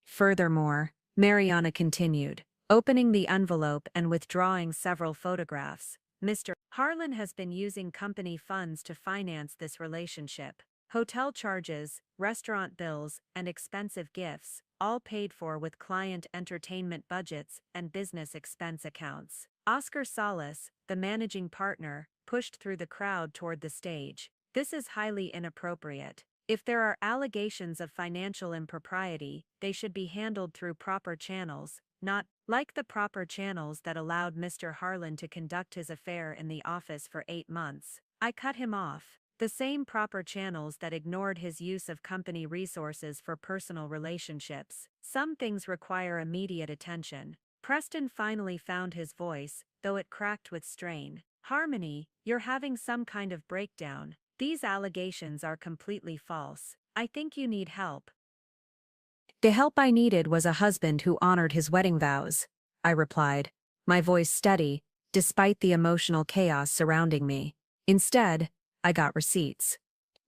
A: Furthermore, Mariana continued, opening the envelope and withdrawing several photographs. Mr. Harlan has been using company funds to finance this relationship. Hotel charges, restaurant bills, and expensive gifts, all paid for with client entertainment budgets and business expense accounts. Oscar Salas, the managing partner, pushed through the crowd toward the stage. This is highly inappropriate. If there are allegations of financial impropriety, they should be handled through proper channels, not like the proper channels that allowed Mr. Harlan to conduct his affair in the office for 8 months. I cut him off. The same proper channels that ignored his use of company resources for personal relationships. Some things require immediate attention. Preston finally found his voice, though it cracked with strain. Harmony, you're having some kind of breakdown. These allegations are completely false. I think you need help. The help I needed was a husband who honored his wedding vows, I replied, my voice steady, despite the emotional chaos surrounding me. Instead, I got receipts.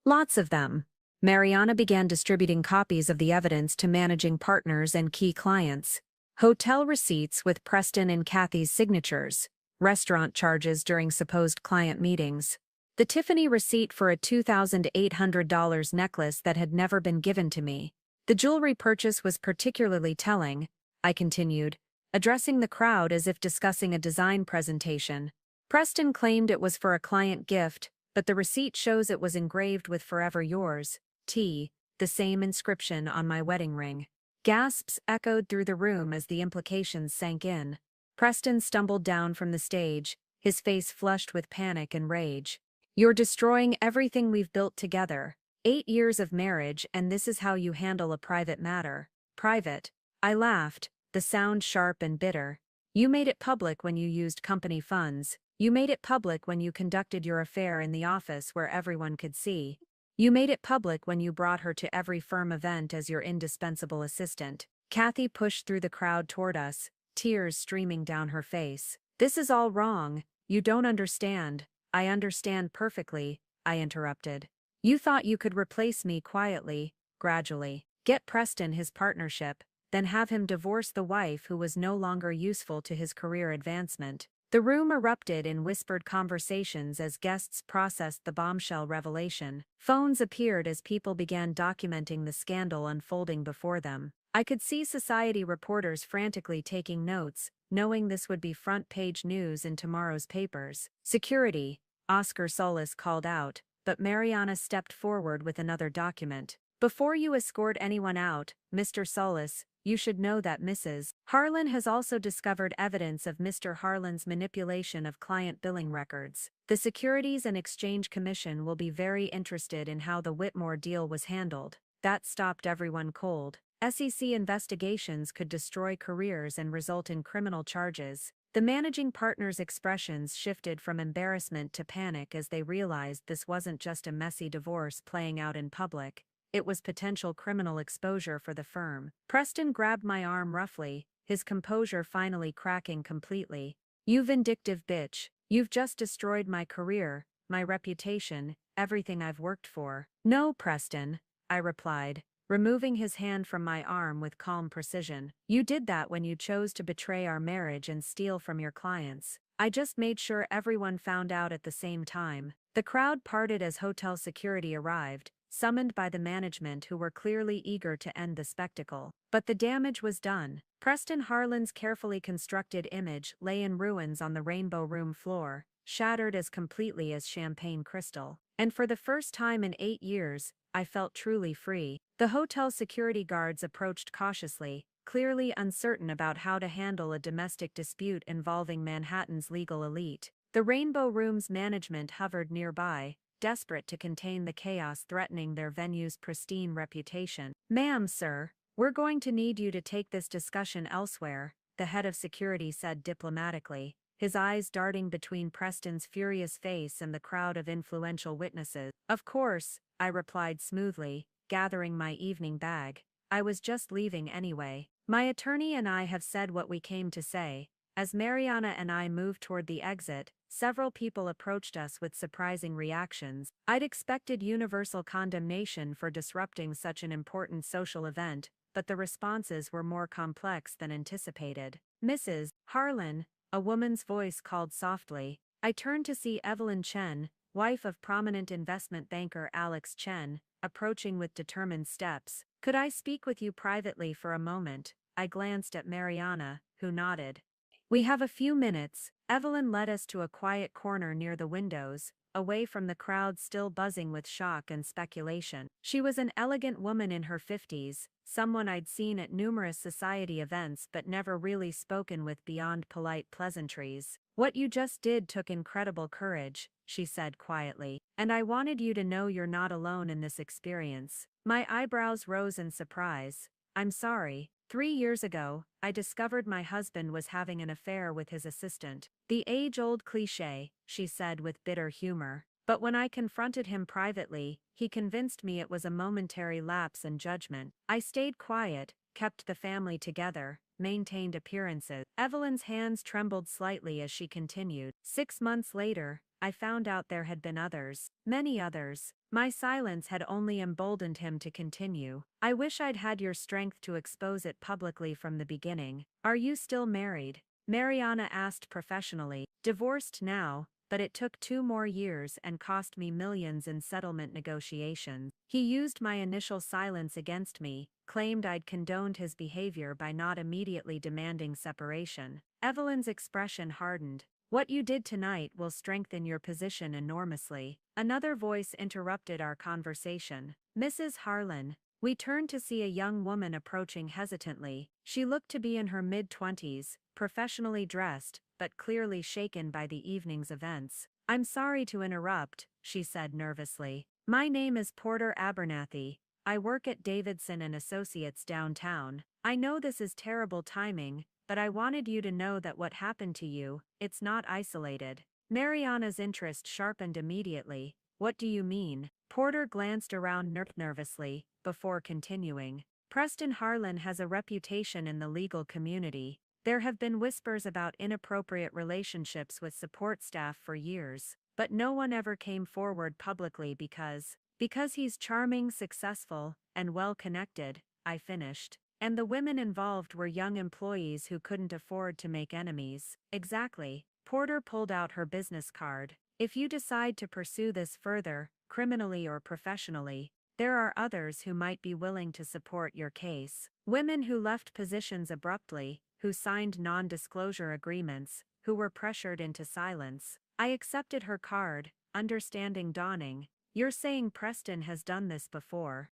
A: Lots of them. Mariana began distributing copies of the evidence to managing partners and key clients. Hotel receipts with Preston and Kathy's signatures, restaurant charges during supposed client meetings, the Tiffany receipt for a $2,800 necklace that had never been given to me. The jewelry purchase was particularly telling, I continued, addressing the crowd as if discussing a design presentation. Preston claimed it was for a client gift, but the receipt shows it was engraved with "Forever Yours, T," the same inscription on my wedding ring. Gasps echoed through the room as the implications sank in. Preston stumbled down from the stage, his face flushed with panic and rage. You're destroying everything we've built together. 8 years of marriage, and this is how you handle a private matter. Private. I laughed, the sound sharp and bitter. You made it public when you used company funds. You made it public when you conducted your affair in the office where everyone could see. You made it public when you brought her to every firm event as your indispensable assistant. Kathy pushed through the crowd toward us, tears streaming down her face. This is all wrong. You don't understand. I understand perfectly, I interrupted. You thought you could replace me quietly, gradually. Get Preston his partnership, then have him divorce the wife who was no longer useful to his career advancement. The room erupted in whispered conversations as guests processed the bombshell revelation. Phones appeared as people began documenting the scandal unfolding before them. I could see society reporters frantically taking notes, knowing this would be front-page news in tomorrow's papers. Security, Oscar Solis called out, but Mariana stepped forward with another document. Before you escort anyone out, Mr. Solis, you should know that Mrs. Harlan has also discovered evidence of Mr. Harlan's manipulation of client billing records. The Securities and Exchange Commission will be very interested in how the Whitmore deal was handled. That stopped everyone cold. SEC investigations could destroy careers and result in criminal charges. The managing partner's expressions shifted from embarrassment to panic as they realized this wasn't just a messy divorce playing out in public. It was potential criminal exposure for the firm. Preston grabbed my arm roughly, his composure finally cracking completely. You vindictive bitch, you've just destroyed my career, my reputation, everything I've worked for. No, Preston, I replied, removing his hand from my arm with calm precision. You did that when you chose to betray our marriage and steal from your clients. I just made sure everyone found out at the same time. The crowd parted as hotel security arrived, summoned by the management who were clearly eager to end the spectacle. But the damage was done. Preston Harlan's carefully constructed image lay in ruins on the Rainbow Room floor, shattered as completely as champagne crystal. And for the first time in 8 years, I felt truly free. The hotel security guards approached cautiously, clearly uncertain about how to handle a domestic dispute involving Manhattan's legal elite. The Rainbow Room's management hovered nearby, desperate to contain the chaos threatening their venue's pristine reputation. Ma'am, sir, we're going to need you to take this discussion elsewhere, the head of security said diplomatically, his eyes darting between Preston's furious face and the crowd of influential witnesses. Of course, I replied smoothly, gathering my evening bag. I was just leaving anyway. My attorney and I have said what we came to say. As Mariana and I moved toward the exit, several people approached us with surprising reactions. I'd expected universal condemnation for disrupting such an important social event, but the responses were more complex than anticipated. Mrs. Harlan, a woman's voice called softly. I turned to see Evelyn Chen, wife of prominent investment banker Alex Chen, approaching with determined steps. Could I speak with you privately for a moment? I glanced at Mariana, who nodded. We have a few minutes. Evelyn led us to a quiet corner near the windows, away from the crowd still buzzing with shock and speculation. She was an elegant woman in her 50s, someone I'd seen at numerous society events but never really spoken with beyond polite pleasantries. What you just did took incredible courage, she said quietly, and I wanted you to know you're not alone in this experience. My eyebrows rose in surprise. I'm sorry. 3 years ago, I discovered my husband was having an affair with his assistant. The age-old cliché, she said with bitter humor. But when I confronted him privately, he convinced me it was a momentary lapse in judgment. I stayed quiet, kept the family together, maintained appearances. Evelyn's hands trembled slightly as she continued. 6 months later, I found out there had been others, many others. My silence had only emboldened him to continue. I wish I'd had your strength to expose it publicly from the beginning. Are you still married? Mariana asked professionally. Divorced now, but it took 2 more years and cost me millions in settlement negotiations. He used my initial silence against me, claimed I'd condoned his behavior by not immediately demanding separation. Evelyn's expression hardened. What you did tonight will strengthen your position enormously. Another voice interrupted our conversation. Mrs. Harlan. We turned to see a young woman approaching hesitantly. She looked to be in her mid-20s, professionally dressed, but clearly shaken by the evening's events. I'm sorry to interrupt, she said nervously. My name is Porter Abernathy. I work at Davidson and Associates downtown. I know this is terrible timing, but I wanted you to know that what happened to you, it's not isolated. Mariana's interest sharpened immediately. What do you mean? Porter glanced around nervously, before continuing. Preston Harlan has a reputation in the legal community. There have been whispers about inappropriate relationships with support staff for years, but no one ever came forward publicly because Because he's charming, successful, and well-connected, I finished. And the women involved were young employees who couldn't afford to make enemies. Exactly. Porter pulled out her business card. If you decide to pursue this further, criminally or professionally, there are others who might be willing to support your case. Women who left positions abruptly, who signed non-disclosure agreements, who were pressured into silence. I accepted her card, understanding dawning. You're saying Preston has done this before.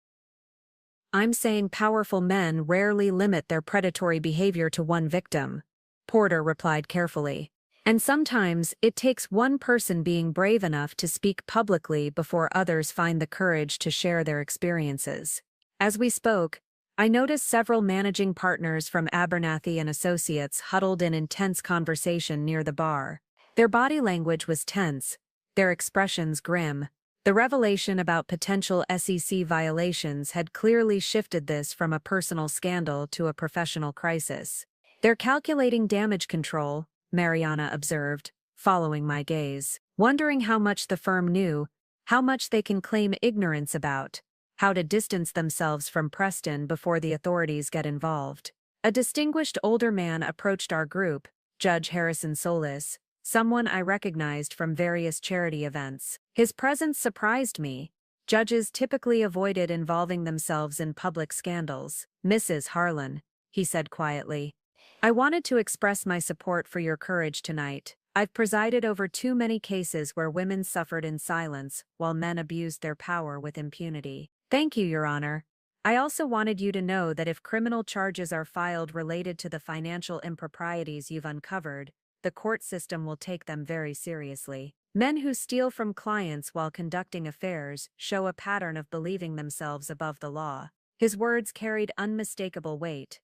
A: I'm saying powerful men rarely limit their predatory behavior to one victim, Porter replied carefully. And sometimes it takes one person being brave enough to speak publicly before others find the courage to share their experiences. As we spoke, I noticed several managing partners from Abernathy and Associates huddled in intense conversation near the bar. Their body language was tense, their expressions grim. The revelation about potential SEC violations had clearly shifted this from a personal scandal to a professional crisis. They're calculating damage control, Mariana observed, following my gaze, wondering how much the firm knew, how much they can claim ignorance about, how to distance themselves from Preston before the authorities get involved. A distinguished older man approached our group, Judge Harrison Solis, someone I recognized from various charity events. His presence surprised me. Judges typically avoided involving themselves in public scandals. Mrs. Harlan, he said quietly, I wanted to express my support for your courage tonight. I've presided over too many cases where women suffered in silence while men abused their power with impunity. Thank you, Your Honor. I also wanted you to know that if criminal charges are filed related to the financial improprieties you've uncovered, the court system will take them very seriously. Men who steal from clients while conducting affairs show a pattern of believing themselves above the law. His words carried unmistakable weight.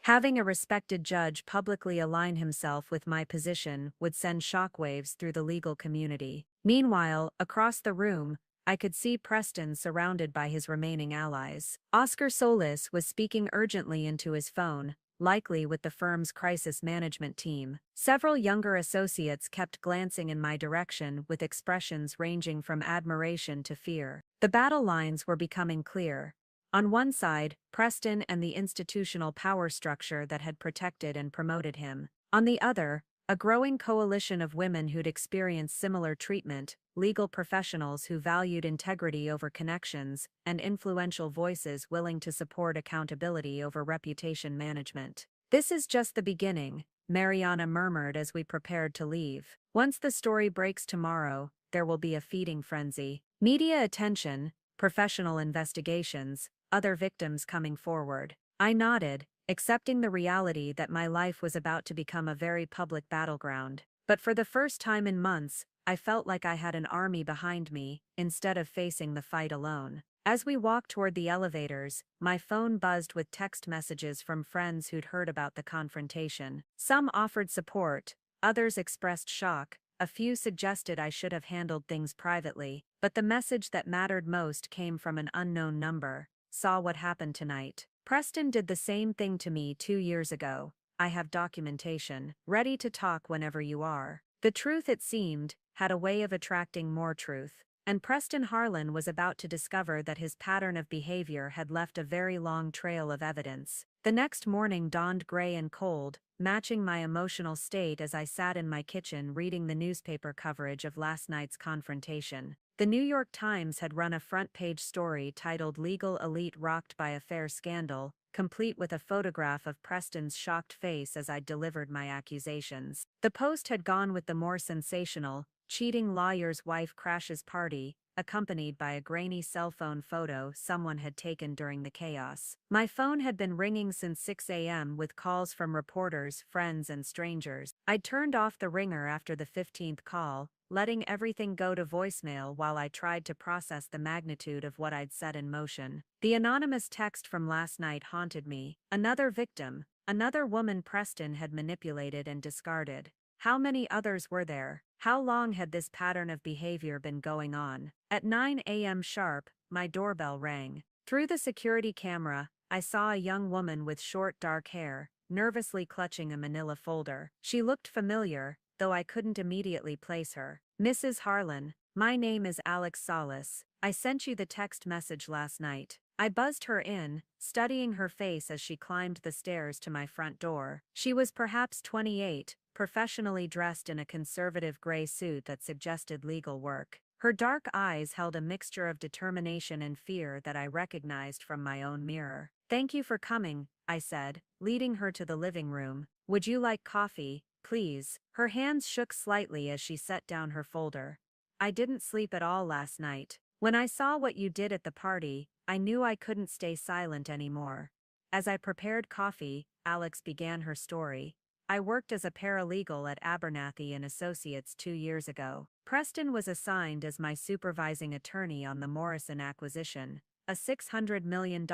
A: Having a respected judge publicly align himself with my position would send shockwaves through the legal community. Meanwhile, across the room, I could see Preston surrounded by his remaining allies. Oscar Solis was speaking urgently into his phone, likely with the firm's crisis management team. Several younger associates kept glancing in my direction with expressions ranging from admiration to fear. The battle lines were becoming clear. On one side, Preston and the institutional power structure that had protected and promoted him. On the other, a growing coalition of women who'd experienced similar treatment, legal professionals who valued integrity over connections, and influential voices willing to support accountability over reputation management. This is just the beginning, Mariana murmured as we prepared to leave. Once the story breaks tomorrow, there will be a feeding frenzy. Media attention, professional investigations, other victims coming forward. I nodded, accepting the reality that my life was about to become a very public battleground. But for the first time in months, I felt like I had an army behind me, instead of facing the fight alone. As we walked toward the elevators, my phone buzzed with text messages from friends who'd heard about the confrontation. Some offered support, others expressed shock, a few suggested I should have handled things privately, but the message that mattered most came from an unknown number. Saw what happened tonight. Preston did the same thing to me 2 years ago. I have documentation, ready to talk whenever you are. The truth, it seemed, had a way of attracting more truth. And Preston Harlan was about to discover that his pattern of behavior had left a very long trail of evidence. The next morning dawned gray and cold, matching my emotional state as I sat in my kitchen reading the newspaper coverage of last night's confrontation. The New York Times had run a front-page story titled "Legal Elite Rocked by Affair Scandal," complete with a photograph of Preston's shocked face as I delivered my accusations. The Post had gone with the more sensational, cheating lawyer's wife crashes party, accompanied by a grainy cell phone photo someone had taken during the chaos. My phone had been ringing since 6 a.m. with calls from reporters, friends, and strangers. I'd turned off the ringer after the 15th call, letting everything go to voicemail while I tried to process the magnitude of what I'd set in motion. The anonymous text from last night haunted me. Another victim, another woman Preston had manipulated and discarded. How many others were there? How long had this pattern of behavior been going on? At 9 a.m. sharp, my doorbell rang. Through the security camera, I saw a young woman with short dark hair, nervously clutching a manila folder. She looked familiar, though I couldn't immediately place her. Mrs. Harlan, My name is Alex Salas. I sent you the text message last night. I buzzed her in, studying her face as she climbed the stairs to my front door. She was perhaps 28, professionally dressed in a conservative gray suit that suggested legal work. Her dark eyes held a mixture of determination and fear that I recognized from my own mirror. "Thank you for coming," I said, leading her to the living room. "Would you like coffee, please?" Her hands shook slightly as she set down her folder. "I didn't sleep at all last night. When I saw what you did at the party, I knew I couldn't stay silent anymore." As I prepared coffee, Alex began her story. "I worked as a paralegal at Abernathy and Associates 2 years ago. Preston was assigned as my supervising attorney on the Morrison acquisition, a $600 million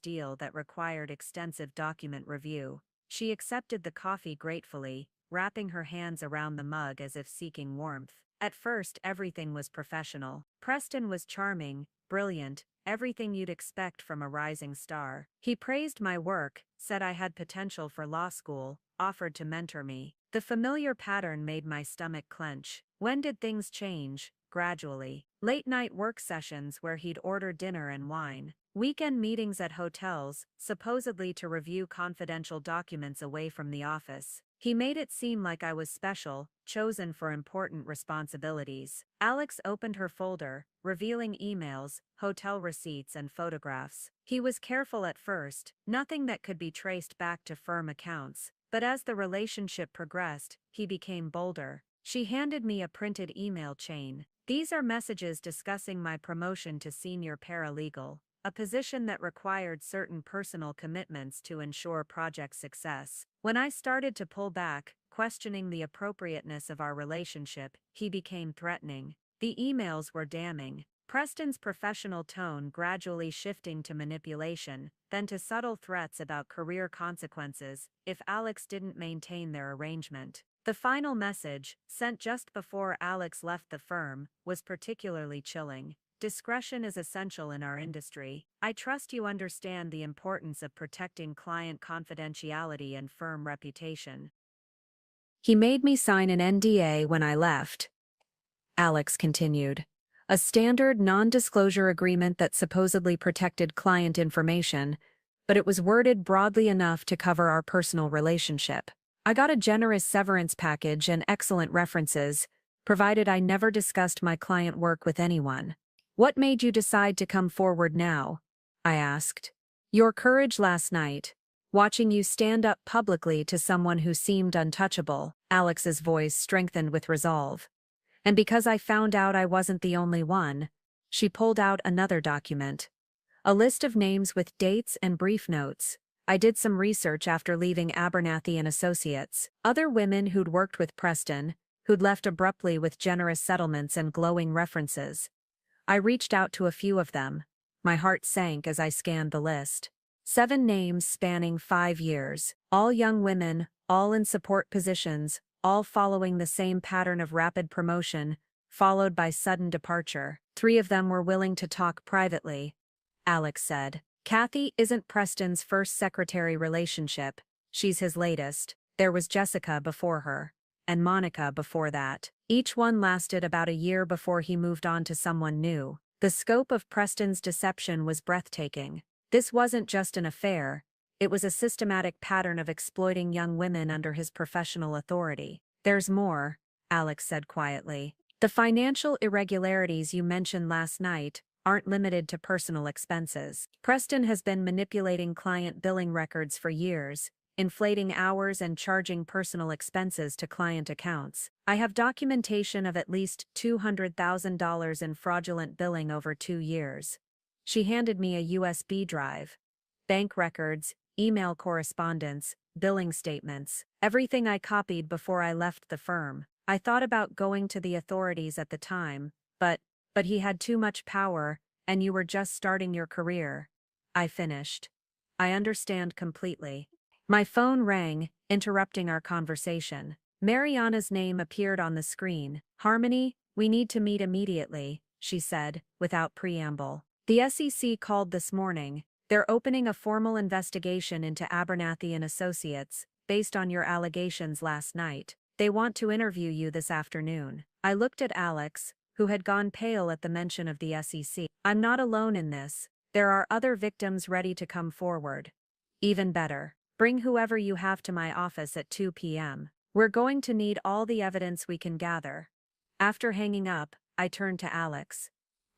A: deal that required extensive document review." She accepted the coffee gratefully, wrapping her hands around the mug as if seeking warmth. "At first, everything was professional. Preston was charming, brilliant, everything you'd expect from a rising star. He praised my work, said I had potential for law school, offered to mentor me. The familiar pattern made my stomach clench. When did things change? Gradually. Late-night work sessions where he'd order dinner and wine. Weekend meetings at hotels, supposedly to review confidential documents away from the office. He made it seem like I was special, chosen for important responsibilities." Alex opened her folder, revealing emails, hotel receipts, and photographs. "He was careful at first, nothing that could be traced back to firm accounts. But as the relationship progressed, he became bolder." She handed me a printed email chain. "These are messages discussing my promotion to senior paralegal, a position that required certain personal commitments to ensure project success. When I started to pull back, questioning the appropriateness of our relationship, he became threatening. The emails were damning. Preston's professional tone gradually shifting to manipulation, then to subtle threats about career consequences if Alex didn't maintain their arrangement. The final message, sent just before Alex left the firm, was particularly chilling. "Discretion is essential in our industry. I trust you understand the importance of protecting client confidentiality and firm reputation." "He made me sign an NDA when I left," Alex continued. "A standard non-disclosure agreement that supposedly protected client information, but it was worded broadly enough to cover our personal relationship. I got a generous severance package and excellent references, provided I never discussed my client work with anyone." "What made you decide to come forward now?" I asked. "Your courage last night, watching you stand up publicly to someone who seemed untouchable." Alex's voice strengthened with resolve. "And because I found out I wasn't the only one." She pulled out another document. A list of names with dates and brief notes. "I did some research after leaving Abernathy and Associates. Other women who'd worked with Preston, who'd left abruptly with generous settlements and glowing references. I reached out to a few of them." My heart sank as I scanned the list. 7 names spanning 5 years. All young women, all in support positions, all following the same pattern of rapid promotion, followed by sudden departure. 3 of them were willing to talk privately. Alex said. "Kathy isn't Preston's first secretary relationship. She's his latest. There was Jessica before her. And Monica before that. Each one lasted about a year before he moved on to someone new." The scope of Preston's deception was breathtaking. This wasn't just an affair, it was a systematic pattern of exploiting young women under his professional authority. "There's more," Alex said quietly. "The financial irregularities you mentioned last night aren't limited to personal expenses. Preston has been manipulating client billing records for years, inflating hours and charging personal expenses to client accounts. I have documentation of at least $200,000 in fraudulent billing over 2 years." She handed me a USB drive. Bank records, email correspondence, billing statements, everything I copied before I left the firm. "I thought about going to the authorities at the time, but he had too much power, and you were just starting your career." I finished. "I understand completely." My phone rang, interrupting our conversation. Mariana's name appeared on the screen. "Harmony, we need to meet immediately," she said, without preamble. "The SEC called this morning. They're opening a formal investigation into Abernathy and Associates, based on your allegations last night. They want to interview you this afternoon." I looked at Alex, who had gone pale at the mention of the SEC. "I'm not alone in this. There are other victims ready to come forward. Even better, bring whoever you have to my office at 2 p.m. We're going to need all the evidence we can gather." After hanging up, I turned to Alex.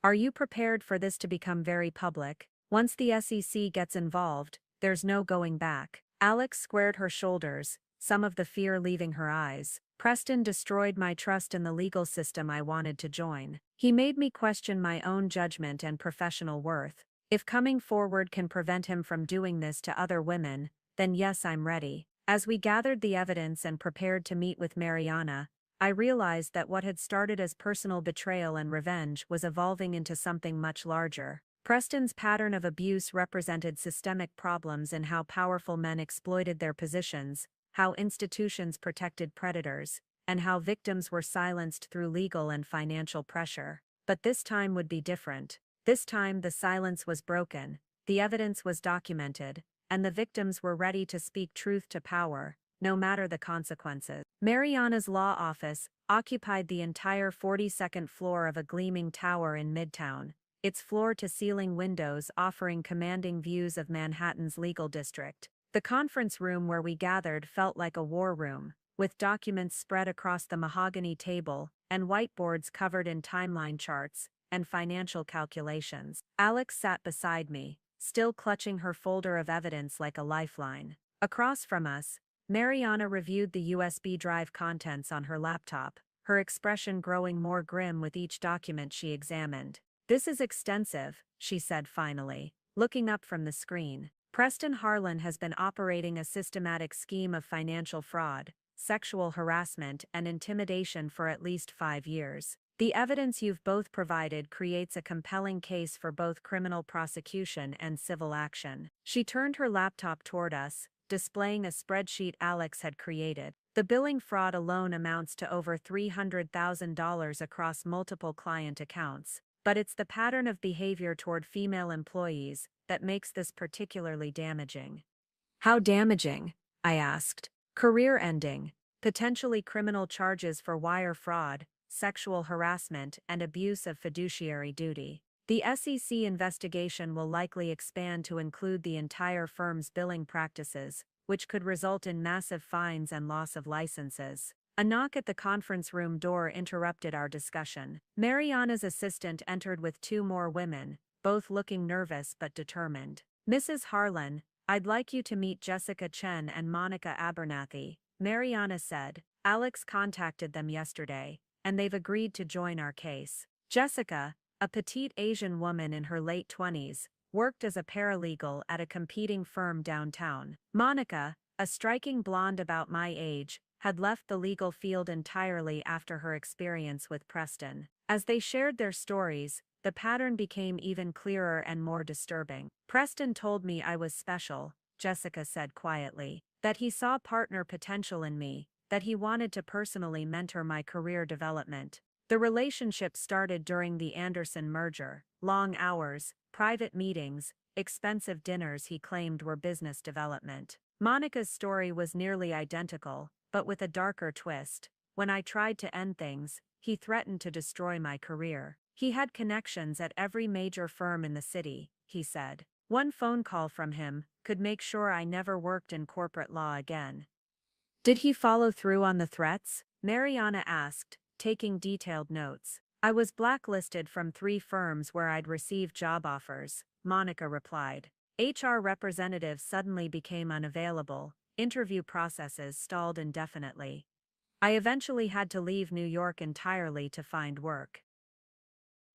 A: "Are you prepared for this to become very public? Once the SEC gets involved, there's no going back." Alex squared her shoulders, some of the fear leaving her eyes. "Preston destroyed my trust in the legal system I wanted to join. He made me question my own judgment and professional worth. If coming forward can prevent him from doing this to other women, then yes, I'm ready." As we gathered the evidence and prepared to meet with Mariana, I realized that what had started as personal betrayal and revenge was evolving into something much larger. Preston's pattern of abuse represented systemic problems in how powerful men exploited their positions, how institutions protected predators, and how victims were silenced through legal and financial pressure. But this time would be different. This time the silence was broken, the evidence was documented, and the victims were ready to speak truth to power, no matter the consequences. Mariana's law office occupied the entire 42nd floor of a gleaming tower in Midtown, its floor-to-ceiling windows offering commanding views of Manhattan's legal district. The conference room where we gathered felt like a war room, with documents spread across the mahogany table and whiteboards covered in timeline charts and financial calculations. Alex sat beside me, still clutching her folder of evidence like a lifeline. Across from us, Mariana reviewed the USB drive contents on her laptop, her expression growing more grim with each document she examined. "This is extensive," she said finally, looking up from the screen. "Preston Harlan has been operating a systematic scheme of financial fraud, sexual harassment, and intimidation for at least 5 years. The evidence you've both provided creates a compelling case for both criminal prosecution and civil action." She turned her laptop toward us, displaying a spreadsheet Alex had created. "The billing fraud alone amounts to over $300,000 across multiple client accounts, but it's the pattern of behavior toward female employees that makes this particularly damaging." "How damaging?" I asked. "Career-ending, potentially criminal charges for wire fraud, sexual harassment, and abuse of fiduciary duty. The SEC investigation will likely expand to include the entire firm's billing practices, which could result in massive fines and loss of licenses." A knock at the conference room door interrupted our discussion. Mariana's assistant entered with 2 more women, both looking nervous but determined. "Mrs. Harlan, I'd like you to meet Jessica Chen and Monica Abernathy," Mariana said. "Alex contacted them yesterday, and they've agreed to join our case." Jessica, a petite Asian woman in her late 20s, worked as a paralegal at a competing firm downtown. Monica, a striking blonde about my age, had left the legal field entirely after her experience with Preston. As they shared their stories, the pattern became even clearer and more disturbing. "Preston told me I was special," Jessica said quietly, "that he saw partner potential in me, that he wanted to personally mentor my career development. The relationship started during the Anderson merger. Long hours, private meetings, expensive dinners he claimed were business development." Monica's story was nearly identical, but with a darker twist. "When I tried to end things, he threatened to destroy my career. He had connections at every major firm in the city," he said. "One phone call from him could make sure I never worked in corporate law again." "Did he follow through on the threats?" Mariana asked, taking detailed notes. "I was blacklisted from 3 firms where I'd received job offers," Monica replied. "HR representatives suddenly became unavailable, interview processes stalled indefinitely. I eventually had to leave New York entirely to find work."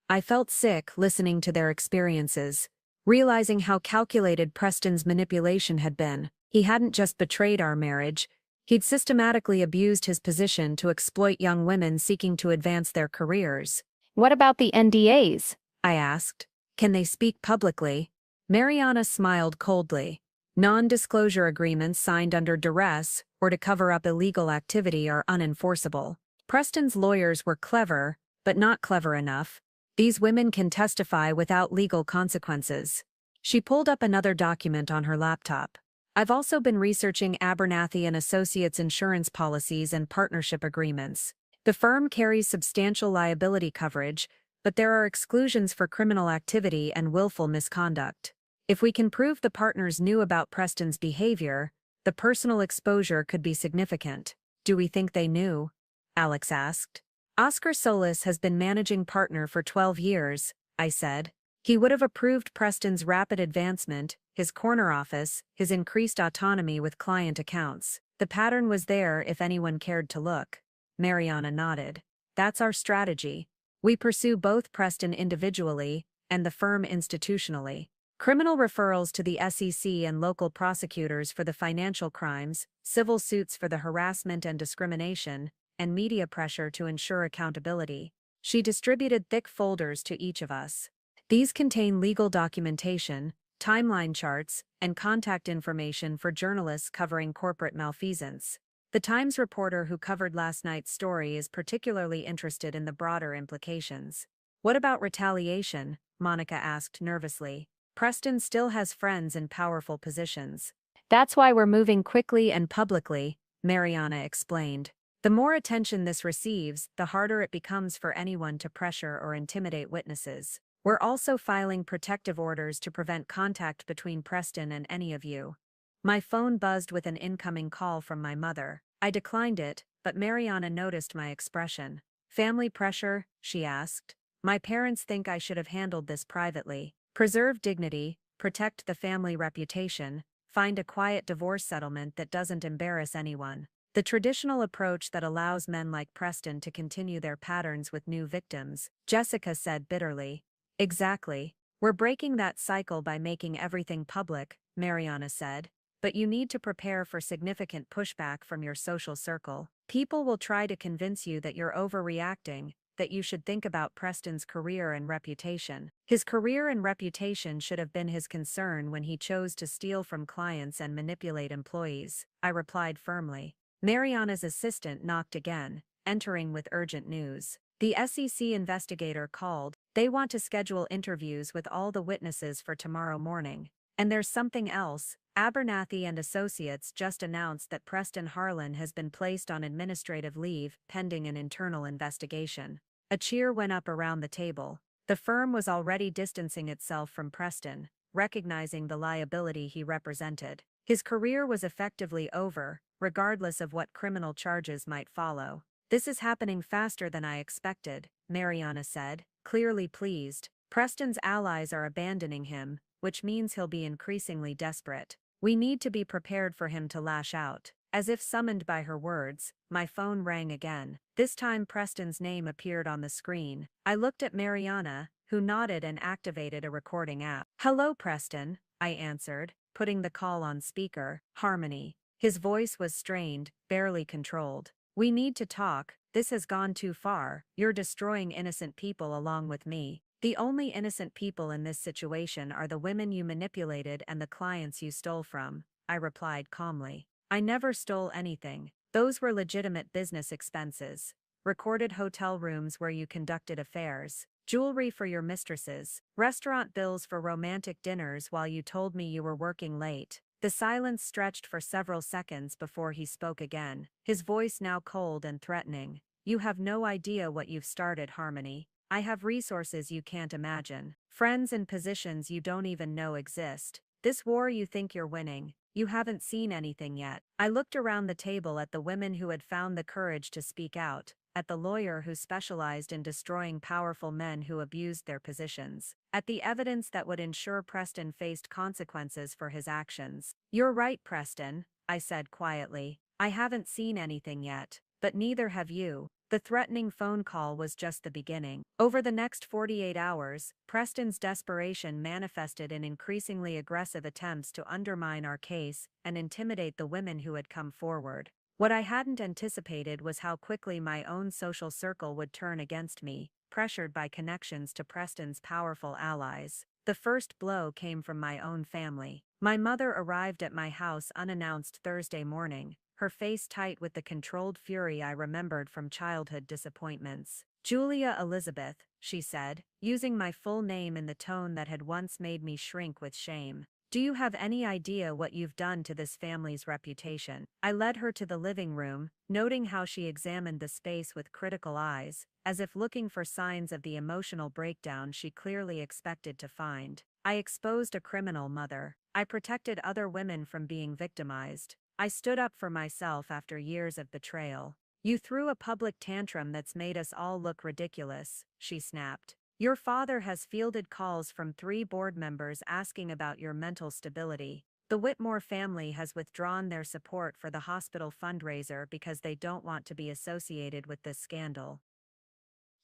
A: I felt sick listening to their experiences, realizing how calculated Preston's manipulation had been. He hadn't just betrayed our marriage, he'd systematically abused his position to exploit young women seeking to advance their careers. "What about the NDAs?" I asked. "Can they speak publicly?" Mariana smiled coldly. "Non-disclosure agreements signed under duress or to cover up illegal activity are unenforceable. Preston's lawyers were clever, but not clever enough. These women can testify without legal consequences." She pulled up another document on her laptop. "I've also been researching Abernathy and Associates insurance policies and partnership agreements. The firm carries substantial liability coverage, but there are exclusions for criminal activity and willful misconduct. If we can prove the partners knew about Preston's behavior, the personal exposure could be significant. Do we think they knew? Alex asked. Oscar Solis has been managing partner for 12 years, I said. He would have approved Preston's rapid advancement, his corner office, his increased autonomy with client accounts. The pattern was there if anyone cared to look. Mariana nodded. That's our strategy. We pursue both Preston individually and the firm institutionally. Criminal referrals to the SEC and local prosecutors for the financial crimes, civil suits for the harassment and discrimination, and media pressure to ensure accountability. She distributed thick folders to each of us. These contain legal documentation, timeline charts, and contact information for journalists covering corporate malfeasance. The Times reporter who covered last night's story is particularly interested in the broader implications. What about retaliation? Monica asked nervously. Preston still has friends in powerful positions. That's why we're moving quickly and publicly, Mariana explained. The more attention this receives, the harder it becomes for anyone to pressure or intimidate witnesses. We're also filing protective orders to prevent contact between Preston and any of you. My phone buzzed with an incoming call from my mother. I declined it, but Mariana noticed my expression. Family pressure? She asked. My parents think I should have handled this privately. Preserve dignity, protect the family reputation, find a quiet divorce settlement that doesn't embarrass anyone. The traditional approach that allows men like Preston to continue their patterns with new victims, Jessica said bitterly. Exactly. We're breaking that cycle by making everything public, Mariana said. But you need to prepare for significant pushback from your social circle. People will try to convince you that you're overreacting, that you should think about Preston's career and reputation. His career and reputation should have been his concern when he chose to steal from clients and manipulate employees, I replied firmly. Mariana's assistant knocked again, entering with urgent news. The SEC investigator called. They want to schedule interviews with all the witnesses for tomorrow morning. And there's something else. Abernathy and Associates just announced that Preston Harlan has been placed on administrative leave pending an internal investigation. A cheer went up around the table. The firm was already distancing itself from Preston, recognizing the liability he represented. His career was effectively over, regardless of what criminal charges might follow. This is happening faster than I expected, Mariana said, clearly pleased. Preston's allies are abandoning him, which means he'll be increasingly desperate. We need to be prepared for him to lash out. As if summoned by her words, my phone rang again. This time Preston's name appeared on the screen. I looked at Mariana, who nodded and activated a recording app. Hello, Preston, I answered, putting the call on speaker. Harmony. His voice was strained, barely controlled. We need to talk. This has gone too far. You're destroying innocent people along with me. The only innocent people in this situation are the women you manipulated and the clients you stole from, I replied calmly. I never stole anything. Those were legitimate business expenses. Recorded hotel rooms where you conducted affairs, jewelry for your mistresses, restaurant bills for romantic dinners while you told me you were working late. The silence stretched for several seconds before he spoke again, his voice now cold and threatening. You have no idea what you've started, Harmony. I have resources you can't imagine, friends and positions you don't even know exist. This war you think you're winning, you haven't seen anything yet. I looked around the table at the women who had found the courage to speak out, at the lawyer who specialized in destroying powerful men who abused their positions, at the evidence that would ensure Preston faced consequences for his actions. You're right, Preston, I said quietly. I haven't seen anything yet, but neither have you. The threatening phone call was just the beginning. Over the next 48 hours, Preston's desperation manifested in increasingly aggressive attempts to undermine our case and intimidate the women who had come forward. What I hadn't anticipated was how quickly my own social circle would turn against me, pressured by connections to Preston's powerful allies. The first blow came from my own family. My mother arrived at my house unannounced Thursday morning, her face tight with the controlled fury I remembered from childhood disappointments. Julia Elizabeth, she said, using my full name in the tone that had once made me shrink with shame. Do you have any idea what you've done to this family's reputation? I led her to the living room, noting how she examined the space with critical eyes, as if looking for signs of the emotional breakdown she clearly expected to find. I exposed a criminal, Mother. I protected other women from being victimized. I stood up for myself after years of betrayal. You threw a public tantrum that's made us all look ridiculous, she snapped. Your father has fielded calls from 3 board members asking about your mental stability. The Whitmore family has withdrawn their support for the hospital fundraiser because they don't want to be associated with this scandal.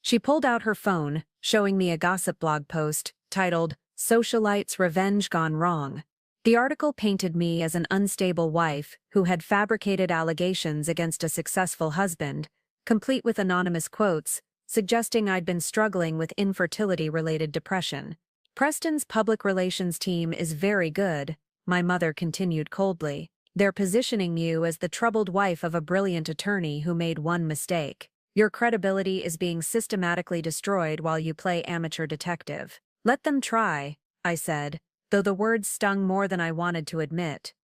A: She pulled out her phone, showing me a gossip blog post titled, "Socialite's Revenge Gone Wrong." The article painted me as an unstable wife who had fabricated allegations against a successful husband, complete with anonymous quotes, suggesting I'd been struggling with infertility-related depression. Preston's public relations team is very good, my mother continued coldly. They're positioning you as the troubled wife of a brilliant attorney who made one mistake. Your credibility is being systematically destroyed while you play amateur detective. Let them try, I said, though the words stung more than I wanted to admit.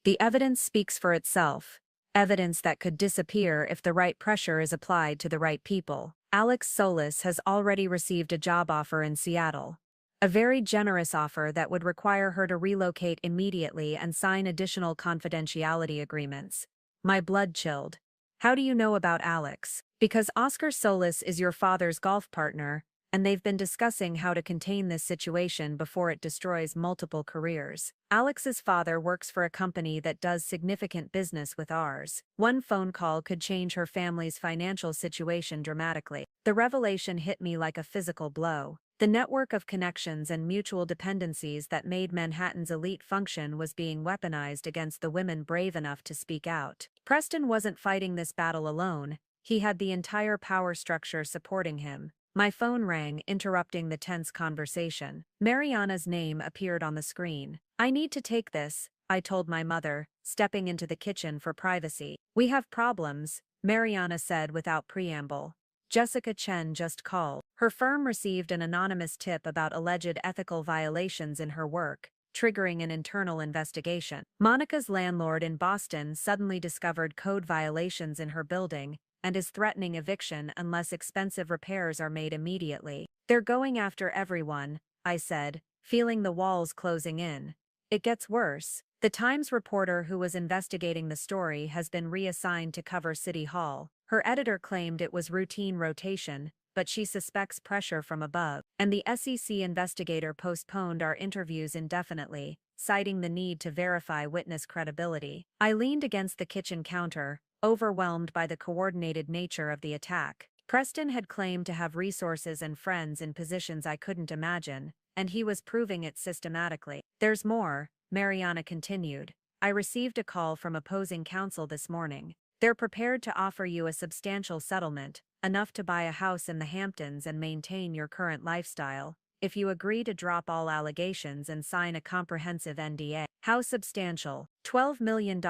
A: The evidence speaks for itself. Evidence that could disappear if the right pressure is applied to the right people. Alex Solis has already received a job offer in Seattle. A very generous offer that would require her to relocate immediately and sign additional confidentiality agreements. My blood chilled. How do you know about Alex? Because Oscar Solis is your father's golf partner, and they've been discussing how to contain this situation before it destroys multiple careers. Alex's father works for a company that does significant business with ours. One phone call could change her family's financial situation dramatically. The revelation hit me like a physical blow. The network of connections and mutual dependencies that made Manhattan's elite function was being weaponized against the women brave enough to speak out. Preston wasn't fighting this battle alone. He had the entire power structure supporting him. My phone rang, interrupting the tense conversation. Mariana's name appeared on the screen. I need to take this, I told my mother, stepping into the kitchen for privacy. We have problems, Mariana said without preamble. Jessica Chen just called. Her firm received an anonymous tip about alleged ethical violations in her work, triggering an internal investigation. Monica's landlord in Boston suddenly discovered code violations in her building and is threatening eviction unless expensive repairs are made immediately. They're going after everyone, I said, feeling the walls closing in. It gets worse. The Times reporter who was investigating the story has been reassigned to cover City Hall. Her editor claimed it was routine rotation, but she suspects pressure from above. And the SEC investigator postponed our interviews indefinitely, citing the need to verify witness credibility. I leaned against the kitchen counter, overwhelmed by the coordinated nature of the attack. Preston had claimed to have resources and friends in positions I couldn't imagine, and he was proving it systematically. There's more, Mariana continued. I received a call from opposing counsel this morning. They're prepared to offer you a substantial settlement, enough to buy a house in the Hamptons and maintain your current lifestyle, if you agree to drop all allegations and sign a comprehensive NDA. How substantial? $12 million,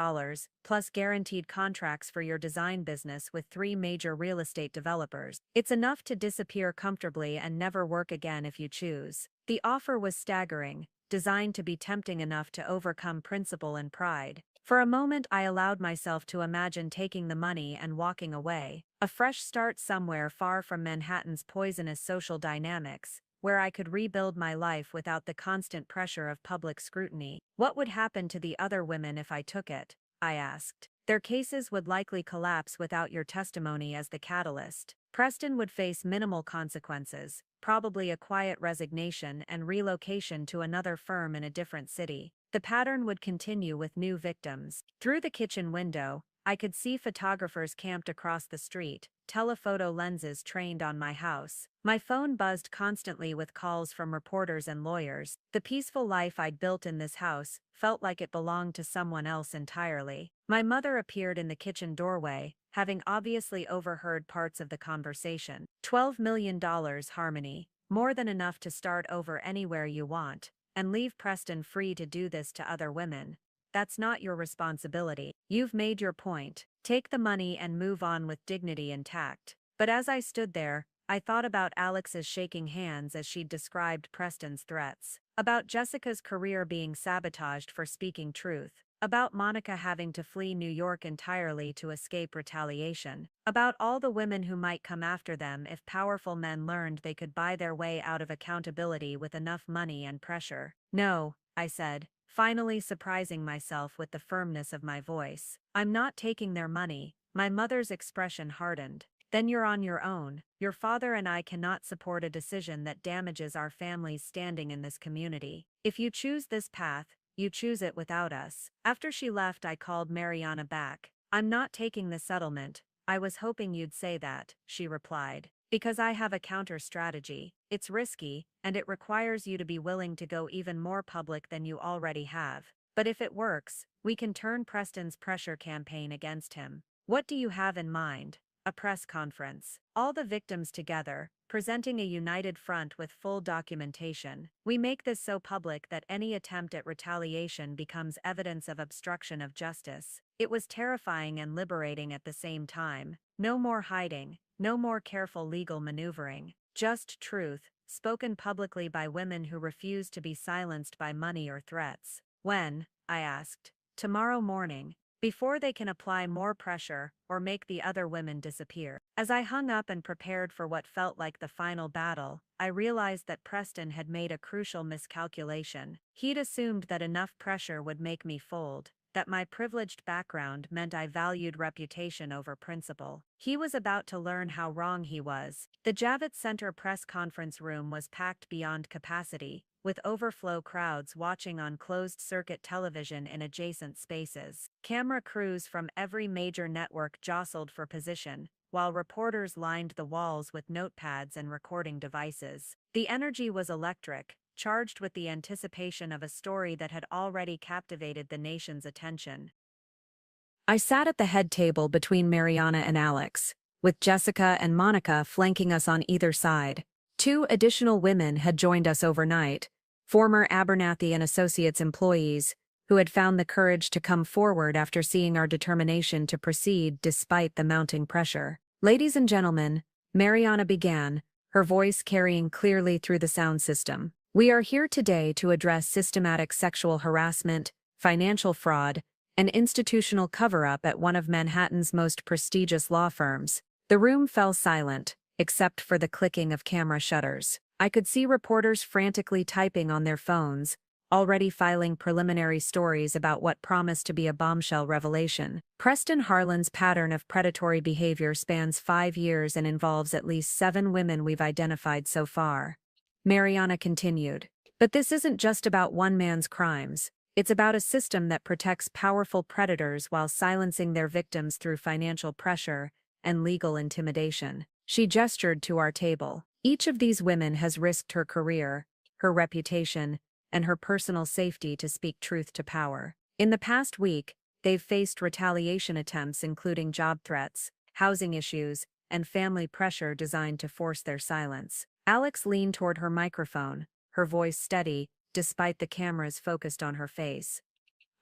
A: plus guaranteed contracts for your design business with 3 major real estate developers. It's enough to disappear comfortably and never work again if you choose. The offer was staggering, designed to be tempting enough to overcome principle and pride. For a moment I allowed myself to imagine taking the money and walking away. A fresh start somewhere far from Manhattan's poisonous social dynamics, where I could rebuild my life without the constant pressure of public scrutiny. What would happen to the other women if I took it? I asked. Their cases would likely collapse without your testimony as the catalyst. Preston would face minimal consequences, probably a quiet resignation and relocation to another firm in a different city. The pattern would continue with new victims. Through the kitchen window, I could see photographers camped across the street, telephoto lenses trained on my house. My phone buzzed constantly with calls from reporters and lawyers. The peaceful life I'd built in this house felt like it belonged to someone else entirely. My mother appeared in the kitchen doorway, having obviously overheard parts of the conversation. $12 million, Harmony. More than enough to start over anywhere you want, and leave Preston free to do this to other women. That's not your responsibility. You've made your point. Take the money and move on with dignity and tact. But as I stood there, I thought about Alex's shaking hands as she'd described Preston's threats, about Jessica's career being sabotaged for speaking truth, about Monica having to flee New York entirely to escape retaliation, about all the women who might come after them if powerful men learned they could buy their way out of accountability with enough money and pressure. "No," I said, finally surprising myself with the firmness of my voice. "I'm not taking their money." My mother's expression hardened. "Then you're on your own. Your father and I cannot support a decision that damages our family's standing in this community. If you choose this path, you choose it without us." After she left, I called Mariana back. "I'm not taking the settlement." "I was hoping you'd say that," she replied. "Because I have a counter strategy. It's risky, and it requires you to be willing to go even more public than you already have. But if it works, we can turn Preston's pressure campaign against him." "What do you have in mind?" "A press conference. All the victims together, presenting a united front with full documentation. We make this so public that any attempt at retaliation becomes evidence of obstruction of justice." It was terrifying and liberating at the same time. No more hiding, no more careful legal maneuvering. Just truth, spoken publicly by women who refuse to be silenced by money or threats. "When?" I asked. "Tomorrow morning. Before they can apply more pressure or make the other women disappear." As I hung up and prepared for what felt like the final battle, I realized that Preston had made a crucial miscalculation. He'd assumed that enough pressure would make me fold, that my privileged background meant I valued reputation over principle. He was about to learn how wrong he was. The Javits Center press conference room was packed beyond capacity, with overflow crowds watching on closed-circuit television in adjacent spaces. Camera crews from every major network jostled for position, while reporters lined the walls with notepads and recording devices. The energy was electric, charged with the anticipation of a story that had already captivated the nation's attention. I sat at the head table between Mariana and Alex, with Jessica and Monica flanking us on either side. 2 additional women had joined us overnight, former Abernathy and Associates employees, who had found the courage to come forward after seeing our determination to proceed despite the mounting pressure. "Ladies and gentlemen," Mariana began, her voice carrying clearly through the sound system, "we are here today to address systematic sexual harassment, financial fraud, and institutional cover-up at one of Manhattan's most prestigious law firms." The room fell silent, except for the clicking of camera shutters. I could see reporters frantically typing on their phones, already filing preliminary stories about what promised to be a bombshell revelation. Preston Harlan's pattern of predatory behavior spans 5 years and involves at least 7 women we've identified so far. Mariana continued. "But this isn't just about one man's crimes. It's about a system that protects powerful predators while silencing their victims through financial pressure and legal intimidation." She gestured to our table. "Each of these women has risked her career, her reputation, and her personal safety to speak truth to power. In the past week, they've faced retaliation attempts including job threats, housing issues, and family pressure designed to force their silence." Alex leaned toward her microphone, her voice steady, despite the cameras focused on her face.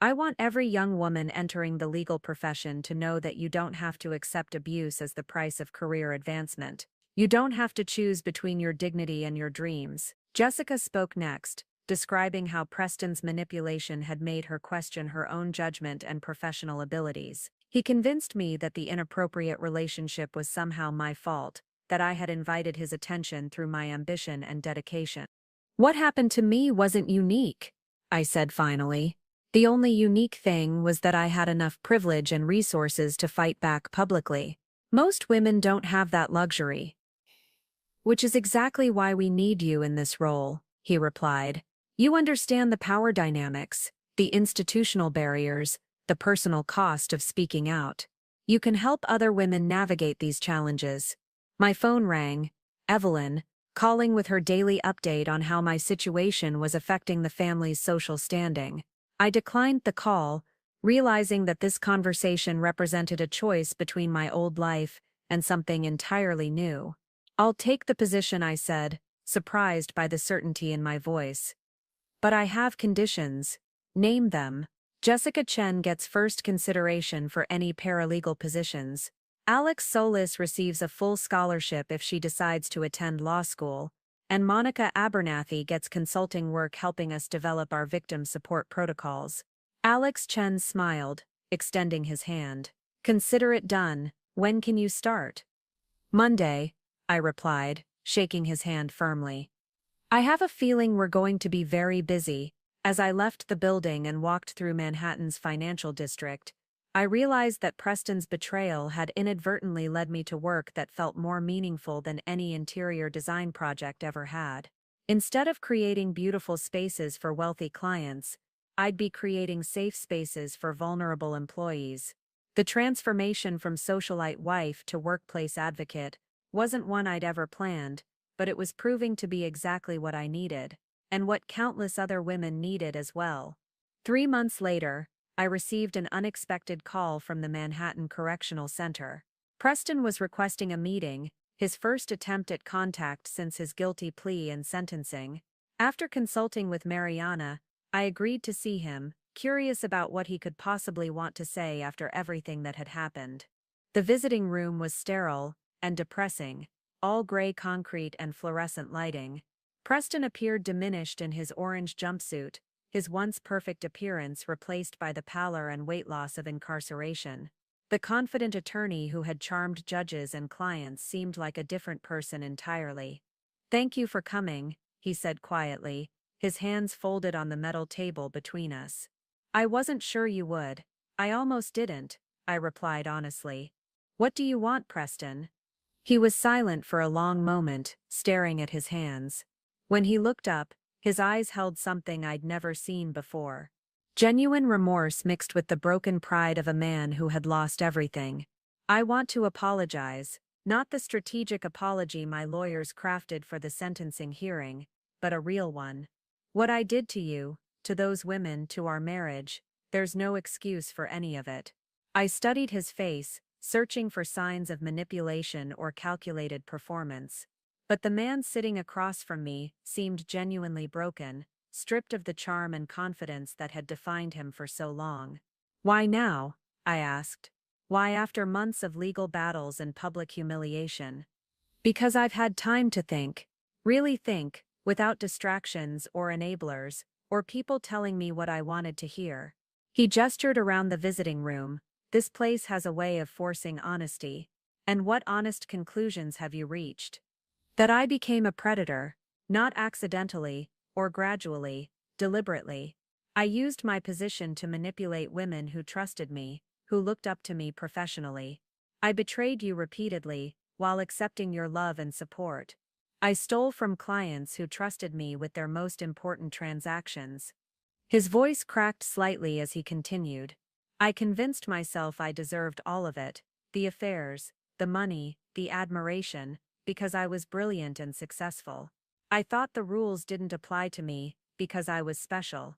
A: "I want every young woman entering the legal profession to know that you don't have to accept abuse as the price of career advancement. You don't have to choose between your dignity and your dreams." Jessica spoke next, describing how Preston's manipulation had made her question her own judgment and professional abilities. "He convinced me that the inappropriate relationship was somehow my fault, that I had invited his attention through my ambition and dedication." "What happened to me wasn't unique," I said finally. "The only unique thing was that I had enough privilege and resources to fight back publicly. Most women don't have that luxury." "Which is exactly why we need you in this role," he replied. "You understand the power dynamics, the institutional barriers, the personal cost of speaking out. You can help other women navigate these challenges." My phone rang. Evelyn, calling with her daily update on how my situation was affecting the family's social standing. I declined the call, realizing that this conversation represented a choice between my old life and something entirely new. "I'll take the position," I said, surprised by the certainty in my voice. "But I have conditions." "Name them." "Jessica Chen gets first consideration for any paralegal positions. Alex Solis receives a full scholarship if she decides to attend law school, and Monica Abernathy gets consulting work helping us develop our victim support protocols. Alex Chen smiled, extending his hand. Consider it done. When can you start? Monday, I replied, shaking his hand firmly. I have a feeling we're going to be very busy. As I left the building and walked through Manhattan's financial district, I realized that Preston's betrayal had inadvertently led me to work that felt more meaningful than any interior design project ever had. Instead of creating beautiful spaces for wealthy clients, I'd be creating safe spaces for vulnerable employees. The transformation from socialite wife to workplace advocate wasn't one I'd ever planned, but it was proving to be exactly what I needed, and what countless other women needed as well. 3 months later, I received an unexpected call from the Manhattan Correctional Center. Preston was requesting a meeting, his first attempt at contact since his guilty plea and sentencing. After consulting with Mariana, I agreed to see him, curious about what he could possibly want to say after everything that had happened. The visiting room was sterile and depressing, all gray concrete and fluorescent lighting. Preston appeared diminished in his orange jumpsuit, his once perfect appearance replaced by the pallor and weight loss of incarceration. The confident attorney who had charmed judges and clients seemed like a different person entirely. "Thank you for coming," he said quietly, his hands folded on the metal table between us. "I wasn't sure you would. I almost didn't," I replied honestly. "What do you want, Preston?" He was silent for a long moment, staring at his hands. When he looked up, his eyes held something I'd never seen before. Genuine remorse mixed with the broken pride of a man who had lost everything. "I want to apologize, not the strategic apology my lawyers crafted for the sentencing hearing, but a real one. What I did to you, to those women, to our marriage, there's no excuse for any of it." I studied his face, searching for signs of manipulation or calculated performance. But the man sitting across from me seemed genuinely broken, stripped of the charm and confidence that had defined him for so long. "Why now?" I asked. "Why after months of legal battles and public humiliation?" "Because I've had time to think, really think, without distractions or enablers, or people telling me what I wanted to hear." He gestured around the visiting room. "This place has a way of forcing honesty. And what honest conclusions have you reached?" "That I became a predator, not accidentally, or gradually, deliberately. I used my position to manipulate women who trusted me, who looked up to me professionally. I betrayed you repeatedly, while accepting your love and support. I stole from clients who trusted me with their most important transactions." His voice cracked slightly as he continued. "I convinced myself I deserved all of it, the affairs, the money, the admiration, because I was brilliant and successful. I thought the rules didn't apply to me, because I was special.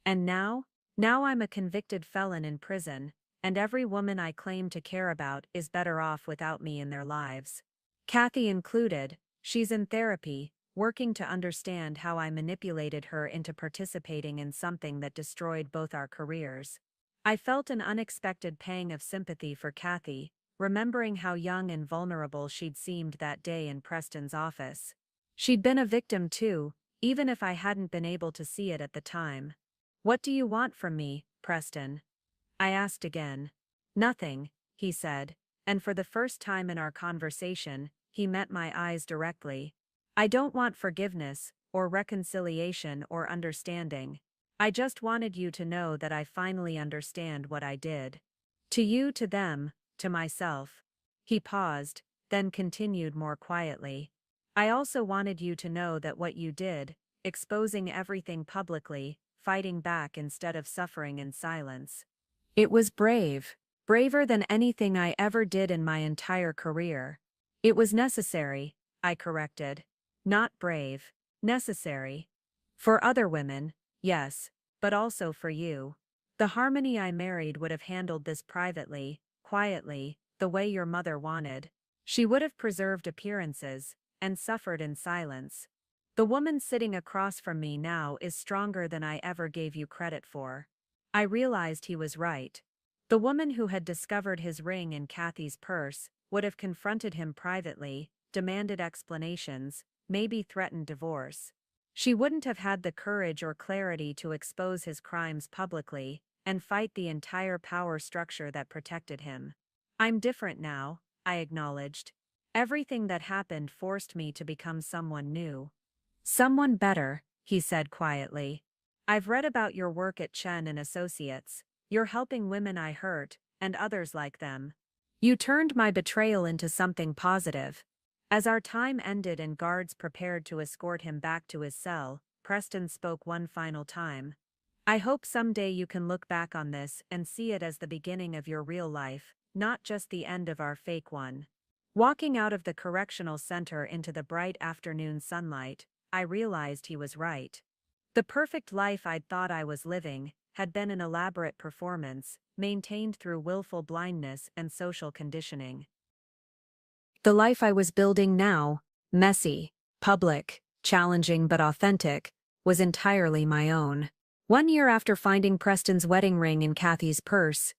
A: And now I'm a convicted felon in prison, and every woman I claim to care about is better off without me in their lives. Kathy included. She's in therapy, working to understand how I manipulated her into participating in something that destroyed both our careers." I felt an unexpected pang of sympathy for Kathy, remembering how young and vulnerable she'd seemed that day in Preston's office. She'd been a victim too, even if I hadn't been able to see it at the time. "What do you want from me, Preston?" I asked again. "Nothing," he said, and for the first time in our conversation, he met my eyes directly. "I don't want forgiveness, or reconciliation or understanding. I just wanted you to know that I finally understand what I did. To you, to them, to myself." He paused, then continued more quietly. "I also wanted you to know that what you did, exposing everything publicly, fighting back instead of suffering in silence. It was brave, braver than anything I ever did in my entire career. It was necessary," I corrected. "Not brave, necessary. For other women, yes, but also for you. The harmony I married would have handled this privately, quietly, the way your mother wanted. She would have preserved appearances, and suffered in silence. The woman sitting across from me now is stronger than I ever gave you credit for." I realized he was right. The woman who had discovered his ring in Kathy's purse would have confronted him privately, demanded explanations, maybe threatened divorce. She wouldn't have had the courage or clarity to expose his crimes publicly and fight the entire power structure that protected him. I'm different now, I acknowledged. Everything that happened forced me to become someone new. Someone better, he said quietly. I've read about your work at Chen and Associates. You're helping women I hurt, and others like them. You turned my betrayal into something positive. As our time ended and guards prepared to escort him back to his cell, Preston spoke one final time. I hope someday you can look back on this and see it as the beginning of your real life, not just the end of our fake one. Walking out of the correctional center into the bright afternoon sunlight, I realized he was right. The perfect life I'd thought I was living had been an elaborate performance, maintained through willful blindness and social conditioning. The life I was building now, messy, public, challenging but authentic, was entirely my own. 1 year after finding Preston's wedding ring in Kathy's purse,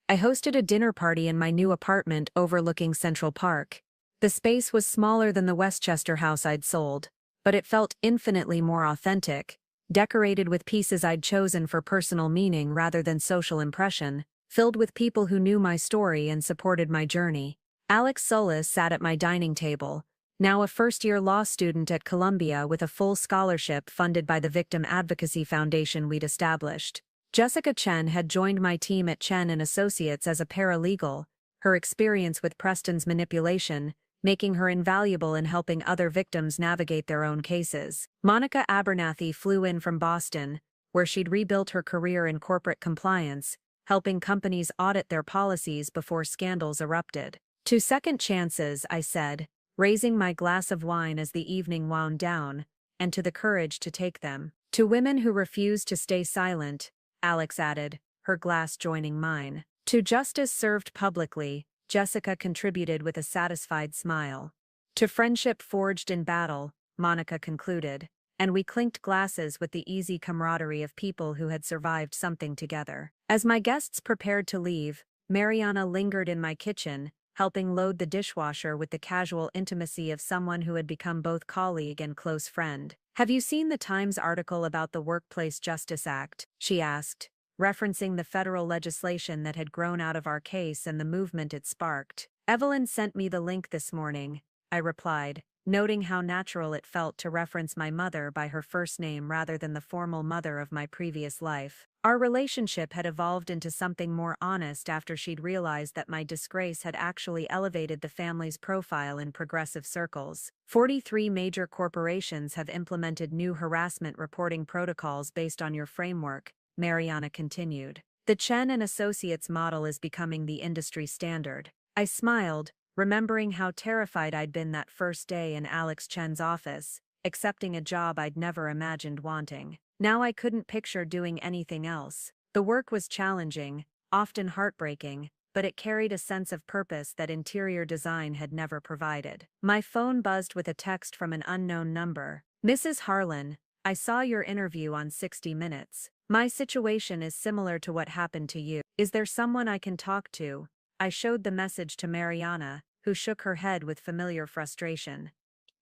A: I hosted a dinner party in my new apartment overlooking Central Park. The space was smaller than the Westchester house I'd sold, but it felt infinitely more authentic, decorated with pieces I'd chosen for personal meaning rather than social impression, filled with people who knew my story and supported my journey. Alex Solis sat at my dining table, now a first-year law student at Columbia with a full scholarship funded by the Victim Advocacy Foundation we'd established. Jessica Chen had joined my team at Chen and Associates as a paralegal, her experience with Preston's manipulation making her invaluable in helping other victims navigate their own cases. Monica Abernathy flew in from Boston, where she'd rebuilt her career in corporate compliance, helping companies audit their policies before scandals erupted. To second chances, I said, raising my glass of wine as the evening wound down, and to the courage to take them. To women who refuse to stay silent, Alex added, her glass joining mine. To justice served publicly, Jessica contributed with a satisfied smile. To friendship forged in battle, Monica concluded, and we clinked glasses with the easy camaraderie of people who had survived something together. As my guests prepared to leave, Mariana lingered in my kitchen, helping load the dishwasher with the casual intimacy of someone who had become both colleague and close friend. Have you seen the Times article about the Workplace Justice Act? She asked, referencing the federal legislation that had grown out of our case and the movement it sparked. Evelyn sent me the link this morning, I replied, noting how natural it felt to reference my mother by her first name rather than the formal mother of my previous life. Our relationship had evolved into something more honest after she'd realized that my disgrace had actually elevated the family's profile in progressive circles. 43 major corporations have implemented new harassment reporting protocols based on your framework, Mariana continued. The Chen and Associates model is becoming the industry standard. I smiled, remembering how terrified I'd been that first day in Alex Chen's office, accepting a job I'd never imagined wanting. Now I couldn't picture doing anything else. The work was challenging, often heartbreaking, but it carried a sense of purpose that interior design had never provided. My phone buzzed with a text from an unknown number. Mrs. Harlan, I saw your interview on 60 Minutes. My situation is similar to what happened to you. Is there someone I can talk to? I showed the message to Mariana, who shook her head with familiar frustration.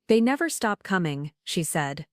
A: They never stop coming, she said.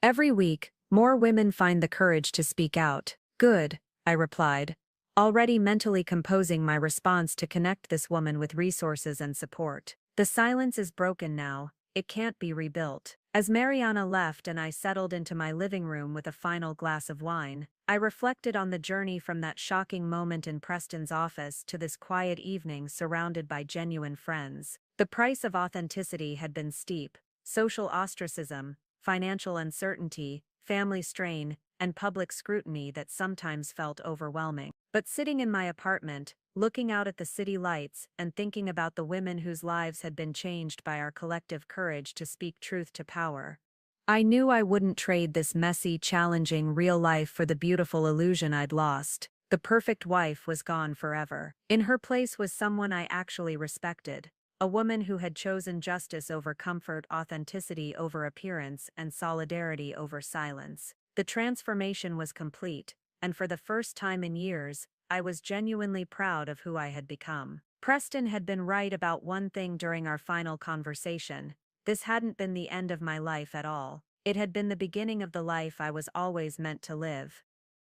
A: Every week, more women find the courage to speak out. Good, I replied, already mentally composing my response to connect this woman with resources and support. The silence is broken now, it can't be rebuilt. As Mariana left and I settled into my living room with a final glass of wine, I reflected on the journey from that shocking moment in Preston's office to this quiet evening surrounded by genuine friends. The price of authenticity had been steep: social ostracism, financial uncertainty, family strain, and public scrutiny that sometimes felt overwhelming. But sitting in my apartment, looking out at the city lights and thinking about the women whose lives had been changed by our collective courage to speak truth to power, I knew I wouldn't trade this messy, challenging real life for the beautiful illusion I'd lost. The perfect wife was gone forever. In her place was someone I actually respected, a woman who had chosen justice over comfort, authenticity over appearance, and solidarity over silence. The transformation was complete, and for the first time in years, I was genuinely proud of who I had become. Preston had been right about one thing during our final conversation. This hadn't been the end of my life at all. It had been the beginning of the life I was always meant to live.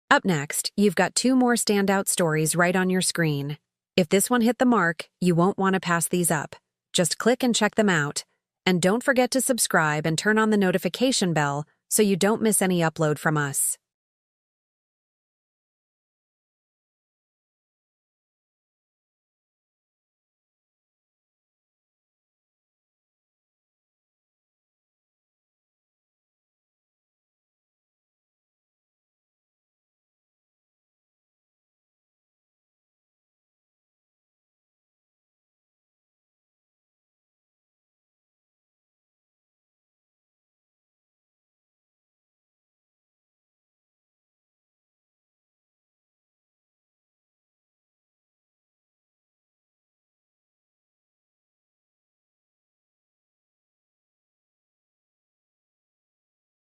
A: Up next, you've got 2 more standout stories right on your screen. If this one hit the mark, you won't want to pass these up. Just click and check them out. And don't forget to subscribe and turn on the notification bell so you don't miss any upload from us.